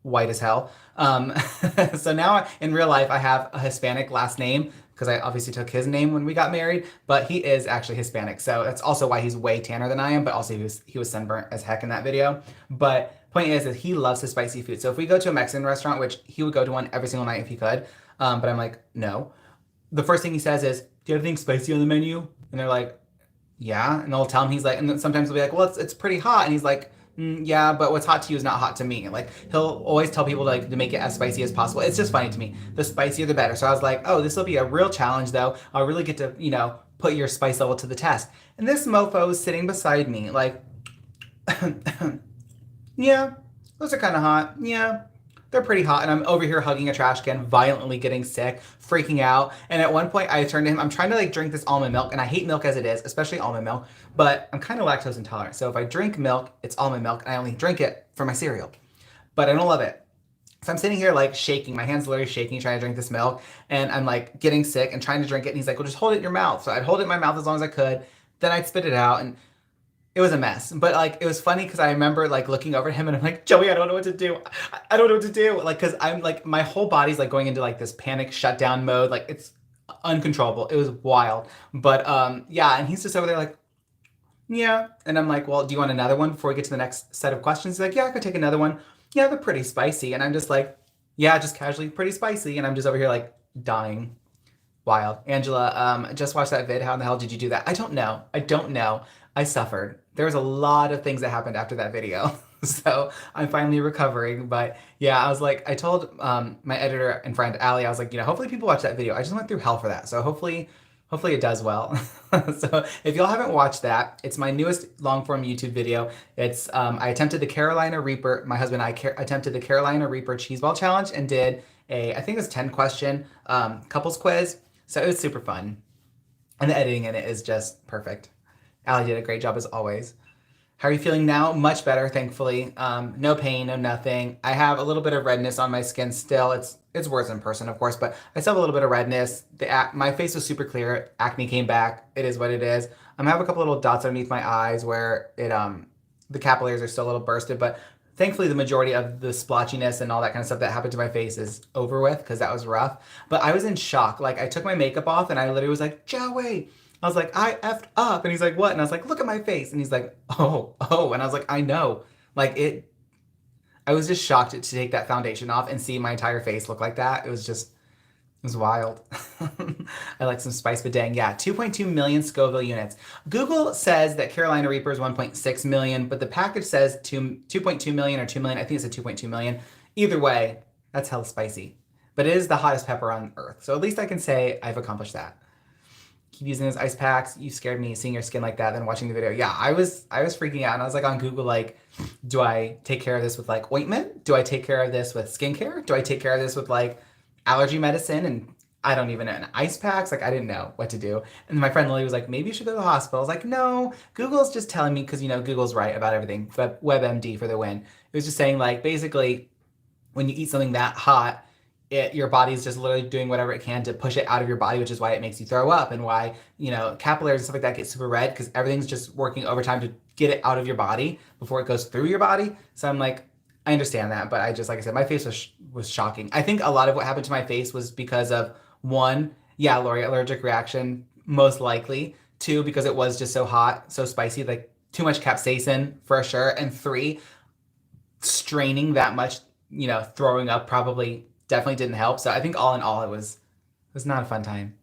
white as hell. So now in real life, I have a Hispanic last name because I obviously took his name when we got married, but he is actually Hispanic. So that's also why he's way tanner than I am, but also he was sunburnt as heck in that video. But point is that he loves his spicy food. So if we go to a Mexican restaurant, which he would go to one every single night if he could, but I'm like, no. The first thing he says is, "Do you have anything spicy on the menu?" And they're like, "Yeah." And they'll tell him, he's like, and then sometimes they'll be like, "Well, it's pretty hot." And he's like, "Yeah, but what's hot to you is not hot to me." Like he'll always tell people to make it as spicy as possible. It's just funny to me. The spicier the better. So I was like, "Oh, this will be a real challenge though. I'll really get to, put your spice level to the test." And this mofo is sitting beside me like, "Yeah, those are kind of hot. Yeah, they're pretty hot." And I'm over here hugging a trash can, violently getting sick, freaking out. And at one point I turned to him, I'm trying to drink this almond milk, and I hate milk as it is, especially almond milk, but I'm kind of lactose intolerant. So if I drink milk, it's almond milk, and I only drink it for my cereal. But I don't love it. So I'm sitting here shaking, my hands literally shaking, trying to drink this milk, and I'm getting sick and trying to drink it. And he's like, "Well, just hold it in your mouth." So I'd hold it in my mouth as long as I could. Then I'd spit it out, and it was a mess. But it was funny because I remember looking over at him, and I'm like, "Joey, I don't know what to do. I don't know what to do." Because I'm my whole body's going into this panic shutdown mode. It's uncontrollable. It was wild. But yeah, and he's just over there "Yeah." And I'm like, "Well, do you want another one before we get to the next set of questions?" He's like, "Yeah, I could take another one. Yeah, they're pretty spicy." And I'm just like, "Yeah, just casually pretty spicy." And I'm just over here dying. Wild. Angela, just watched that vid. How in the hell did you do that? I don't know. I don't know. I suffered. There was a lot of things that happened after that video. So I'm finally recovering. But yeah, I was I told my editor and friend Allie, I was hopefully people watch that video. I just went through hell for that. So hopefully it does well. So if y'all haven't watched that, it's my newest long form YouTube video. It's I attempted the Carolina Reaper. My husband and I attempted the Carolina Reaper cheese ball challenge and did I think it was 10 question couples quiz. So it was super fun. And the editing in it is just perfect. Allie did a great job as always. How are you feeling now? Much better, thankfully. No pain, no nothing. I have a little bit of redness on my skin still. It's worse in person, of course, but I still have a little bit of redness. My face was super clear. Acne came back. It is what it is. I have a couple little dots underneath my eyes where the capillaries are still a little bursted, but thankfully the majority of the splotchiness and all that kind of stuff that happened to my face is over with because that was rough. But I was in shock. I took my makeup off and I literally was like, "Joey." I was like, "I effed up." And he's like, "What?" And I was like, "Look at my face." And he's like, "Oh, oh." And I was like, "I know." I was just shocked to take that foundation off and see my entire face look like that. It was wild. I like some spice, but dang, yeah, 2.2 million Scoville units. Google says that Carolina Reaper is 1.6 million, but the package says 2.2 million or 2 million. I think it's a 2.2 million. Either way, that's hella spicy. But it is the hottest pepper on earth. So at least I can say I've accomplished that. Keep using those ice packs. You scared me seeing your skin like that, then watching the video. Yeah, I was freaking out, and I was on Google do I take care of this with ointment? Do I take care of this with skincare? Do I take care of this with allergy medicine? And I don't even know. And ice packs, I didn't know what to do. And my friend Lily was like, "Maybe you should go to the hospital." I was like, "No, Google's just telling me," because Google's right about everything. But WebMD for the win. It was just saying basically when you eat something that hot, your body's just literally doing whatever it can to push it out of your body, which is why it makes you throw up and why, capillaries and stuff like that get super red because everything's just working overtime to get it out of your body before it goes through your body. So I'm I understand that, but I just, like I said, my face was shocking. I think a lot of what happened to my face was because of one, yeah, Lori, allergic reaction, most likely. Two, because it was just so hot, so spicy, too much capsaicin for sure. And three, straining that much, throwing up probably definitely didn't help. So I think all in all, it was not a fun time.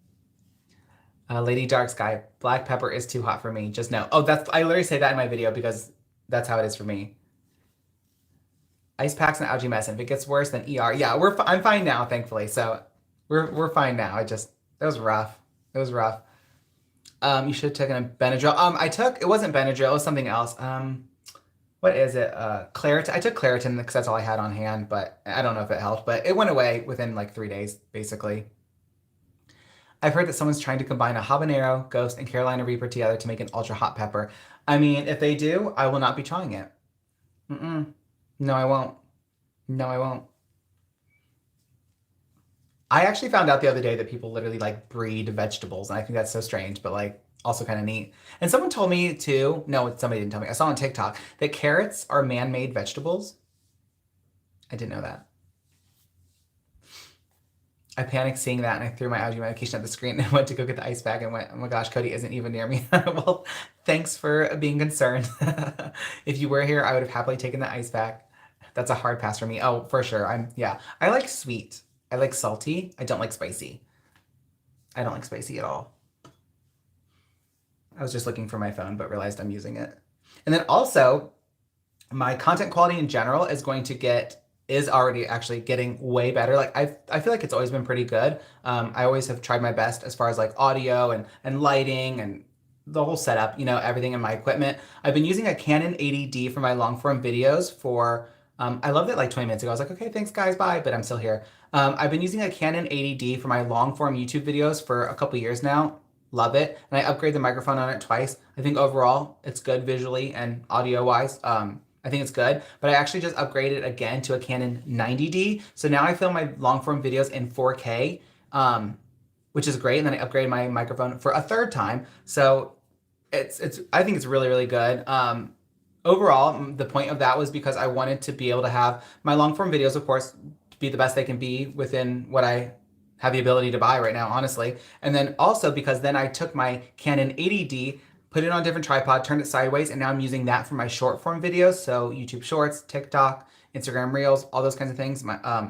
Lady Dark Sky, black pepper is too hot for me. Just no. Oh, I literally say that in my video because that's how it is for me. Ice packs and algae medicine. If it gets worse, then ER. Yeah, I'm fine now, thankfully. So we're fine now. That was rough. It was rough. You should have taken a Benadryl. It wasn't Benadryl. It was something else. What is it? Claritin. I took Claritin because that's all I had on hand, but I don't know if it helped. But it went away within 3 days, basically. I've heard that someone's trying to combine a habanero, ghost, and Carolina Reaper together to make an ultra hot pepper. I mean, if they do, I will not be trying it. No, I won't. No, I won't. I actually found out the other day that people literally breed vegetables, and I think that's so strange, but also kind of neat. And someone told me too, no, somebody didn't tell me, I saw on TikTok that carrots are man-made vegetables. I didn't know that. I panicked seeing that and I threw my allergy medication at the screen and went to go get the ice bag and went, oh my gosh, Cody isn't even near me. Well, thanks for being concerned. If you were here, I would have happily taken the ice bag. That's a hard pass for me. Oh, for sure. Yeah. I like sweet. I like salty. I don't like spicy. I don't like spicy at all. I was just looking for my phone, but realized I'm using it. And then also, my content quality in general is already actually getting way better. Like I feel like it's always been pretty good. I always have tried my best as far as like audio and lighting and the whole setup, everything in my equipment. I've been using a Canon 80D for my long form videos for, I loved it like 20 minutes ago. I was like, okay, thanks guys, bye, but I'm still here. I've been using a Canon 80D for my long form YouTube videos for a couple years now. Love it. And I upgraded the microphone on it twice. I think overall it's good visually and audio wise. I think it's good, but I actually just upgraded again to a Canon 90D. So now I film my long form videos in 4K, which is great. And then I upgraded my microphone for a third time. So I think it's really, really good. Overall, the point of that was because I wanted to be able to have my long form videos, of course, be the best they can be within what I have the ability to buy right now, honestly. And then also because then I took my Canon 80D, put it on a different tripod, turned it sideways, and now I'm using that for my short form videos. So YouTube Shorts, TikTok, Instagram Reels, all those kinds of things.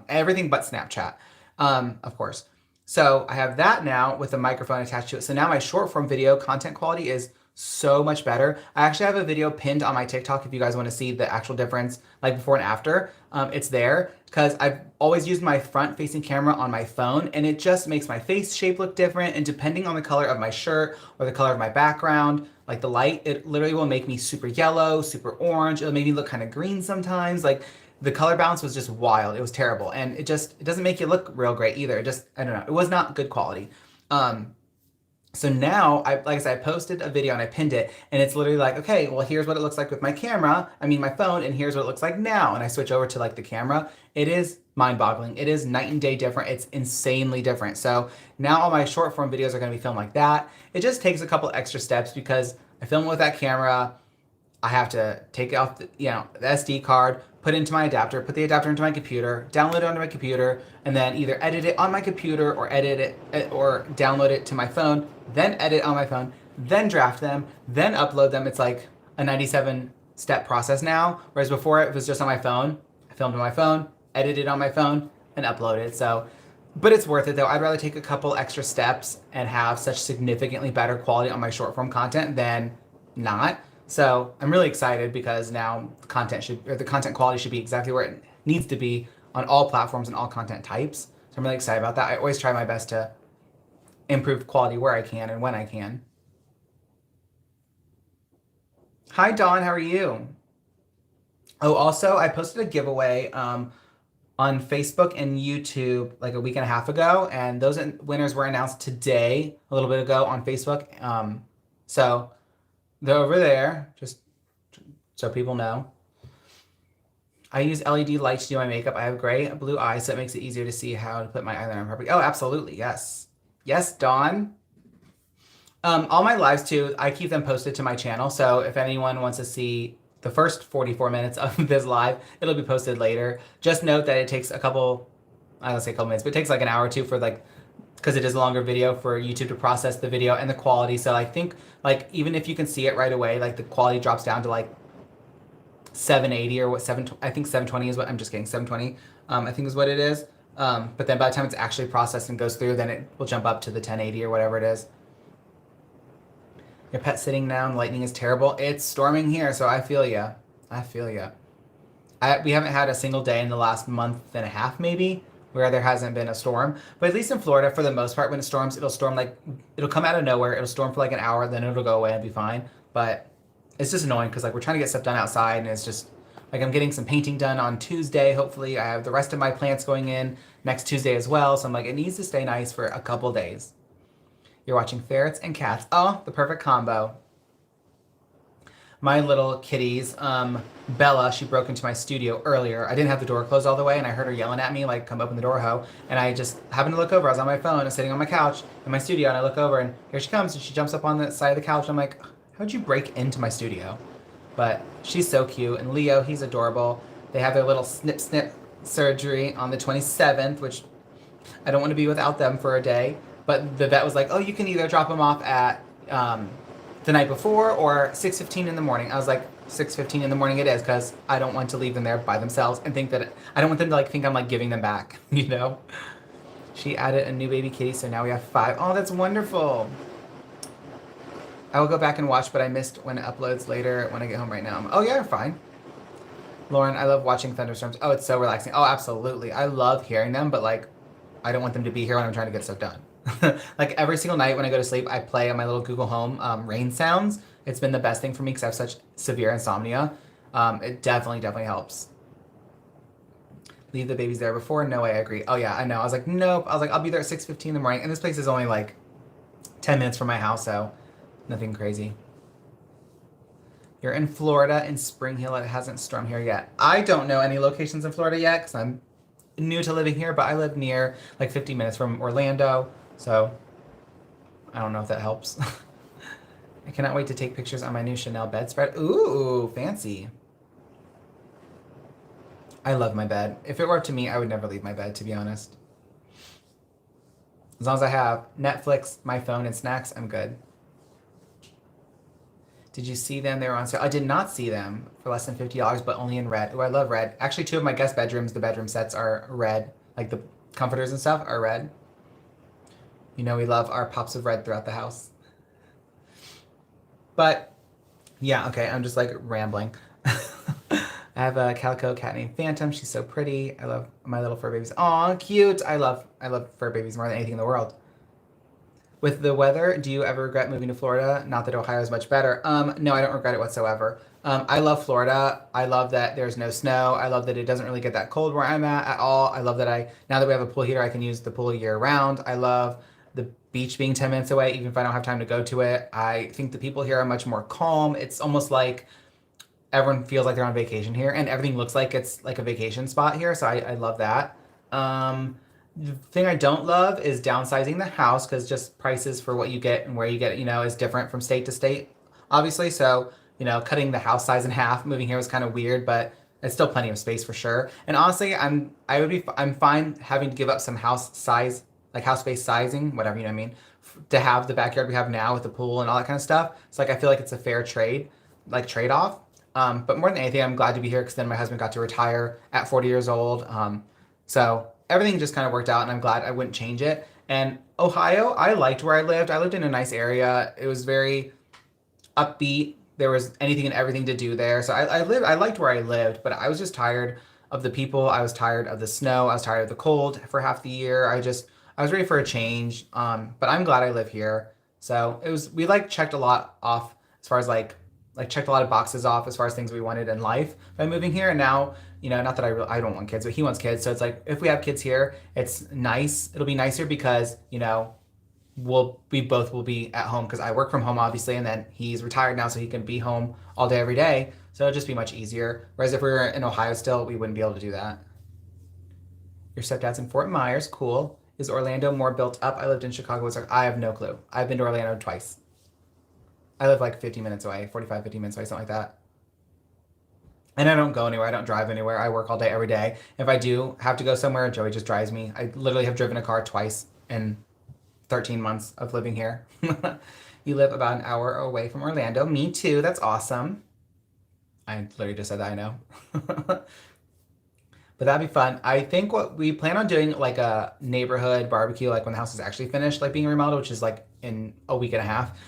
Everything but Snapchat, of course. So I have that now with a microphone attached to it. So now my short form video content quality is so much better. I actually have a video pinned on my TikTok if you guys want to see the actual difference, like before and after. It's there because I've always used my front facing camera on my phone and it just makes my face shape look different. And depending on the color of my shirt or the color of my background, like the light, it literally will make me super yellow, super orange. It'll make me look kind of green sometimes. Like the color balance was just wild. It was terrible. And it doesn't make you look real great either. I don't know. It was not good quality. So now, like I said, I posted a video and I pinned it, and it's literally like, okay, well, here's what it looks like with my my phone, and here's what it looks like now. And I switch over to like the camera. It is mind-boggling. It is night and day different. It's insanely different. So now all my short form videos are going to be filmed like that. It just takes a couple extra steps because I film with that camera. I have to take off the SD card, put it into my adapter, put the adapter into my computer, download it onto my computer, and then either edit it on my computer or or download it to my phone, then edit on my phone, then draft them, then upload them. It's like a 97-step process now, whereas before it was just on my phone. I filmed on my phone, edited on my phone, and uploaded. So, but it's worth it though. I'd rather take a couple extra steps and have such significantly better quality on my short form content than not. So I'm really excited because now the content quality should be exactly where it needs to be on all platforms and all content types. So I'm really excited about that. I always try my best to improve quality where I can and when I can. Hi, Dawn. How are you? Oh, also, I posted a giveaway on Facebook and YouTube like a week and a half ago, and those winners were announced today, a little bit ago on Facebook. So they're over there, just so people know. I use LED lights to do my makeup. I have gray and blue eyes, so it makes it easier to see how to put my eyeliner on properly. Oh, absolutely, yes. Yes, Dawn. All my lives, too, I keep them posted to my channel, so if anyone wants to see the first 44 minutes of this live, it'll be posted later. Just note that it takes I don't say a couple minutes, but it takes like an hour or two for because it is a longer video for YouTube to process the video and the quality. So I think even if you can see it right away, the quality drops down to 780 or I think 720 is what, I'm just kidding, 720 I think is what it is. But then by the time it's actually processed and goes through, then it will jump up to the 1080 or whatever it is. Your pet's sitting down, lightning is terrible. It's storming here, so I feel ya. We haven't had a single day in the last month and a half maybe where there hasn't been a storm. But at least in Florida, for the most part, when it storms, it'll storm it'll come out of nowhere. It'll storm for an hour, then it'll go away and be fine. But it's just annoying because we're trying to get stuff done outside, and it's just I'm getting some painting done on Tuesday. Hopefully, I have the rest of my plants going in next Tuesday as well. So I'm it needs to stay nice for a couple days. You're watching ferrets and cats. Oh, the perfect combo. My little kitties, Bella, she broke into my studio earlier. I didn't have the door closed all the way, and I heard her yelling at me, come open the door, ho. And I just happened to look over. I was on my phone and sitting on my couch in my studio, and I look over, and here she comes, and she jumps up on the side of the couch. I'm like, how'd you break into my studio? But she's so cute, and Leo, he's adorable. They have their little snip, snip surgery on the 27th, which I don't want to be without them for a day. But the vet was like, "Oh, you can either drop them off at the night before or 6:15 in the morning." I was like, 6:15 in the morning it is, because I don't want to leave them there by themselves and think that I don't want them to like think I'm like giving them back, you know. She added a new baby kitty, so now we have 5. Oh, that's wonderful. I will go back and watch, but I missed when it uploads later when I get home right now. Oh yeah, you're fine. Lauren, I love watching thunderstorms. Oh, it's so relaxing. Oh, absolutely. I love hearing them, but like, I don't want them to be here when I'm trying to get stuff done. Like every single night when I go to sleep, I play on my little Google Home rain sounds. It's been the best thing for me because I have such severe insomnia. It definitely helps. Leave the babies there before? No way, I agree. Oh yeah, I know. I was like, nope. I was like, I'll be there at 6:15 in the morning. And this place is only like 10 minutes from my house, so nothing crazy. You're in Florida in Spring Hill. It hasn't stormed here yet. I don't know any locations in Florida yet because I'm new to living here, but I live near like 50 minutes from Orlando, so I don't know if that helps. I cannot wait to take pictures on my new Chanel bedspread. Ooh, fancy. I love my bed. If it were up to me, I would never leave my bed, to be honest. As long as I have Netflix, my phone, and snacks, I'm good. Did you see them? They were on sale. I did not see them for less than $50, but only in red. Oh, I love red. Actually, 2 of my guest bedrooms, the bedroom sets are red. Like the comforters and stuff are red. You know we love our pops of red throughout the house. But yeah, okay, I'm just like rambling. I have a calico cat named Phantom. She's so pretty. I love my little fur babies. Aw, cute. I love fur babies more than anything in the world. With the weather, do you ever regret moving to Florida? Not that Ohio is much better. No, I don't regret it whatsoever. I love Florida. I love that there's no snow. I love that it doesn't really get that cold where I'm at all. I love that now that we have a pool heater, I can use the pool year round. I love the beach being 10 minutes away, even if I don't have time to go to it. I think the people here are much more calm. It's almost like everyone feels like they're on vacation here, and everything looks like it's like a vacation spot here. So I love that. The thing I don't love is downsizing the house because just prices for what you get and where you get it, is different from state to state, obviously. So, cutting the house size in half, moving here was kind of weird, but it's still plenty of space for sure. And honestly, I'm fine having to give up some house size, like house space sizing, whatever, you know what I mean, to have the backyard we have now with the pool and all that kind of stuff. It's like I feel like it's a fair trade, like trade off. But more than anything, I'm glad to be here because then my husband got to retire at 40 years old. So everything just kind of worked out, and I'm glad I wouldn't change it. And Ohio, I liked where I lived. I lived in a nice area. It was very upbeat. There was anything and everything to do there. So I liked where I lived, but I was just tired of the people. I was tired of the snow. I was tired of the cold for half the year. I was ready for a change. But I'm glad I live here. So we like checked a lot off as far as like checked a lot of boxes off as far as things we wanted in life by moving here. And now, not that I don't want kids, but he wants kids. So it's like, if we have kids here, it's nice. It'll be nicer because, we both will be at home because I work from home, obviously. And then he's retired now, so he can be home all day, every day. So it'll just be much easier. Whereas if we were in Ohio still, we wouldn't be able to do that. Your stepdad's in Fort Myers. Cool. Is Orlando more built up? I lived in Chicago. I have no clue. I've been to Orlando twice. I live like 50 minutes away, 45, 50 minutes away, something like that. And I don't go anywhere. I don't drive anywhere. I work all day, every day. If I do have to go somewhere, Joey just drives me. I literally have driven a car twice in 13 months of living here. You live about an hour away from Orlando. Me too. That's awesome. I literally just said that, I know. But that'd be fun. I think what we plan on doing, like a neighborhood barbecue, like when the house is actually finished, like being remodeled, which is like in a week and a half.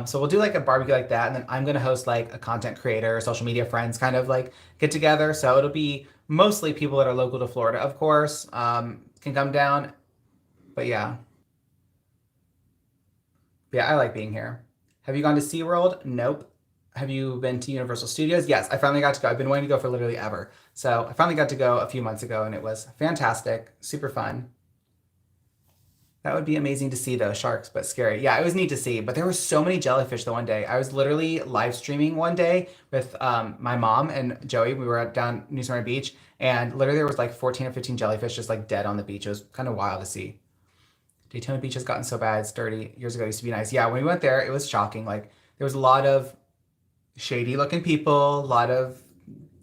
So we'll do like a barbecue like that, and then I'm gonna host like a content creator, social media friends kind of like get together. So it'll be mostly people that are local to Florida, of course, can come down. But yeah, I like being here. Have you gone to SeaWorld? Nope. Have you been to Universal Studios? Yes, I finally got to go. I've been wanting to go for literally ever. So I finally got to go a few months ago, and it was fantastic, super fun. That would be amazing to see though, sharks, but scary. Yeah, it was neat to see, but there were so many jellyfish the one day. I was literally live streaming one day with my mom and Joey. We were down New Smyrna Beach, and literally there was like 14 or 15 jellyfish just like dead on the beach. It was kind of wild to see. Daytona Beach has gotten so bad. It's dirty. Years ago, it used to be nice. Yeah, when we went there, it was shocking. Like there was a lot of shady looking people, a lot of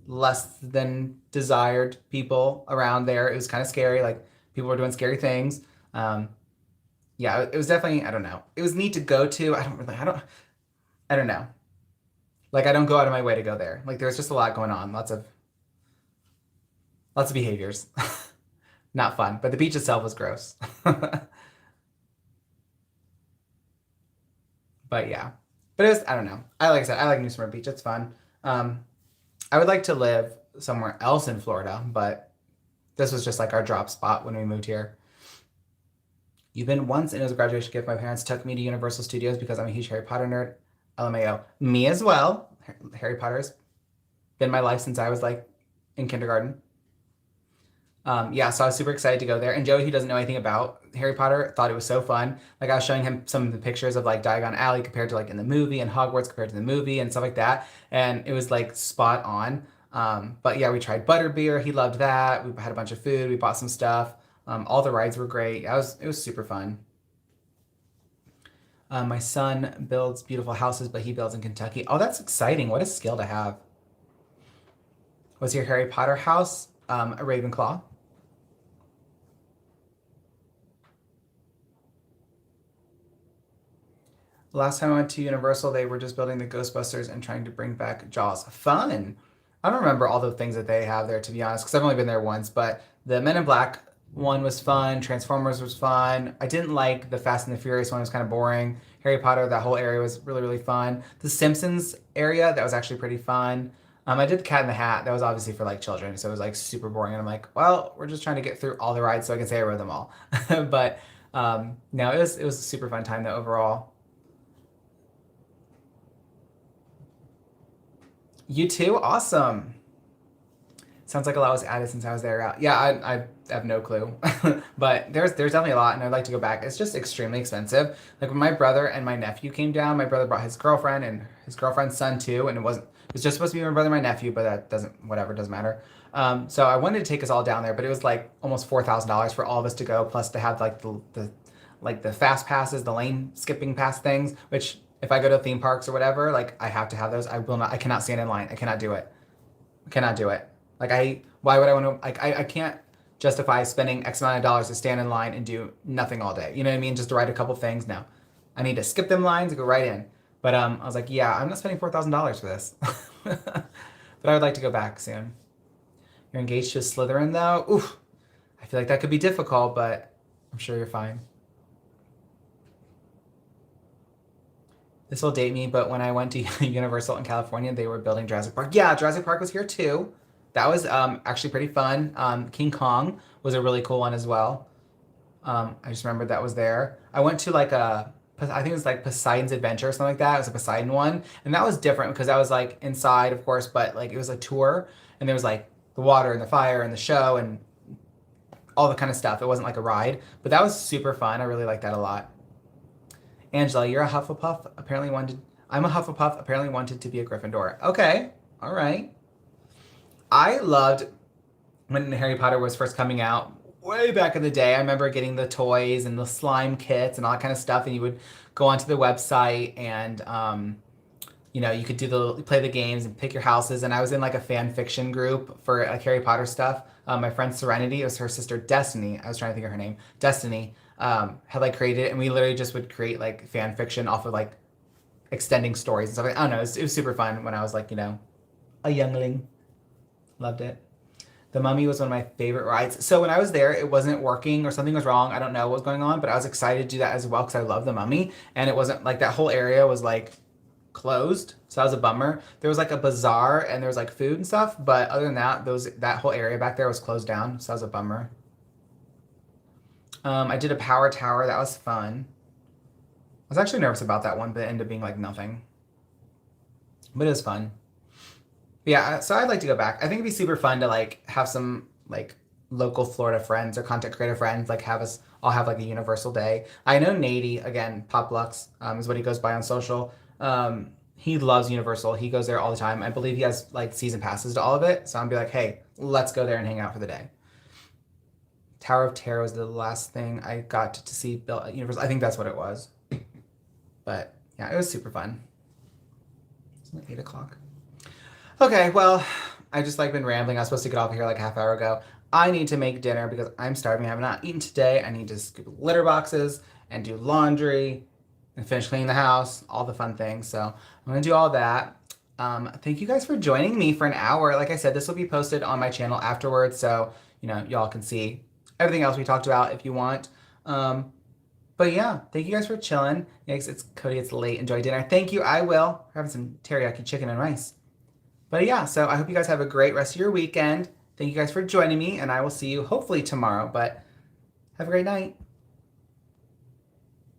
less than desired people around there. It was kind of scary. Like people were doing scary things. Um, yeah, it was definitely, I don't know. It was neat to go to. I don't know. Like I don't go out of my way to go there. Like there's just a lot going on. Lots of behaviors. Not fun, but the beach itself was gross. But yeah. But it was, I don't know. Like I said, I like New Smyrna Beach. It's fun. Um, I would like to live somewhere else in Florida, but this was just like our drop spot when we moved here. You've been once, and it was a graduation gift. My parents took me to Universal Studios because I'm a huge Harry Potter nerd. LMAO. Me as well. Harry Potter's been my life since I was like in kindergarten. Yeah, so I was super excited to go there. And Joey, who doesn't know anything about Harry Potter, thought it was so fun. Like I was showing him some of the pictures of like Diagon Alley compared to like in the movie and Hogwarts compared to the movie and stuff like that. And it was like spot on. But yeah, we tried butterbeer. He loved that. We had a bunch of food. We bought some stuff. All the rides were great. Yeah, it was super fun. My son builds beautiful houses, but he builds in Kentucky. Oh, that's exciting. What a skill to have. Was your Harry Potter house a Ravenclaw? Last time I went to Universal, they were just building the Ghostbusters and trying to bring back Jaws. Fun. I don't remember all the things that they have there, to be honest, because I've only been there once. But the Men in Black one was fun. Transformers was fun. I didn't like the Fast and the Furious one. It was kind of boring. Harry Potter, that whole area was really, really fun. The Simpsons area, that was actually pretty fun. I did the Cat in the Hat. That was obviously for like children, so it was like super boring. And I'm like, well, we're just trying to get through all the rides so I can say I rode them all. But no, it was a super fun time though overall. You too? Awesome. Sounds like a lot was added since I was there. Yeah, I have no clue. But there's definitely a lot and I'd like to go back. It's just extremely expensive. Like when my brother and my nephew came down, my brother brought his girlfriend and his girlfriend's son too, and it was just supposed to be my brother and my nephew, but that doesn't whatever, doesn't matter. So I wanted to take us all down there, but it was like almost $4,000 for all of us to go, plus to have like the fast passes, the lane skipping pass things, which if I go to theme parks or whatever, like I have to have those. I cannot stand in line. I cannot do it. I cannot do it. Why would I want to, like, I can't justify spending X amount of dollars to stand in line and do nothing all day. You know what I mean? Just to write a couple things. No, I need to skip them lines and go right in. But I was like, yeah, I'm not spending $4,000 for this. But I would like to go back soon. You're engaged to a Slytherin though. Oof, I feel like that could be difficult, but I'm sure you're fine. This will date me, but when I went to Universal in California, they were building Jurassic Park. Yeah, Jurassic Park was here too. That was actually pretty fun. King Kong was a really cool one as well. I just remembered that was there. I went to like I think it was like Poseidon's Adventure or something like that. It was a Poseidon one, and that was different because that was like inside, of course, but like it was a tour, and there was like the water and the fire and the show and all the kind of stuff. It wasn't like a ride, but that was super fun. I really liked that a lot. Angela, you're a Hufflepuff. Apparently wanted. I'm a Hufflepuff. Apparently wanted to be a Gryffindor. Okay, all right. I loved when Harry Potter was first coming out way back in the day. I remember getting the toys and the slime kits and all that kind of stuff, and you would go onto the website and you could play the games and pick your houses. And I was in like a fan fiction group for like Harry Potter stuff. My friend Serenity, it was her sister Destiny. I was trying to think of her name. Destiny had like created it, and we literally just would create like fan fiction off of like extending stories and stuff. I don't know. It was super fun when I was like a youngling. Loved it. The Mummy was one of my favorite rides. So when I was there, it wasn't working or something was wrong. I don't know what was going on, but I was excited to do that as well because I love The Mummy. And it wasn't like that whole area was like closed. So that was a bummer. There was like a bazaar and there was like food and stuff. But other than that, that whole area back there was closed down. So that was a bummer. I did a power tower. That was fun. I was actually nervous about that one, but it ended up being like nothing. But it was fun. Yeah, so I'd like to go back. I think it'd be super fun to like have some like local Florida friends or content creator friends like have us all have like a universal day. I know Nady, again, Pop Lux, is what he goes by on social. He loves Universal. He goes there all the time. I believe he has like season passes to all of it. So I'm be like, hey, let's go there and hang out for the day. Tower of Terror was the last thing I got to see built at Universal. I think that's what it was. But yeah, it was super fun. It's like 8 o'clock. Okay, well, I just like been rambling. I was supposed to get off here like a half hour ago. I need to make dinner because I'm starving. I have not eaten today. I need to scoop litter boxes and do laundry and finish cleaning the house, all the fun things. So I'm gonna do all that. Thank you guys for joining me for an hour. Like I said, this will be posted on my channel afterwards, so y'all can see everything else we talked about if you want. But yeah, thank you guys for chilling. Yes, it's Cody. It's late. Enjoy dinner. Thank you. I will. We're having some teriyaki chicken and rice. But yeah, so I hope you guys have a great rest of your weekend. Thank you guys for joining me, and I will see you hopefully tomorrow. But have a great night.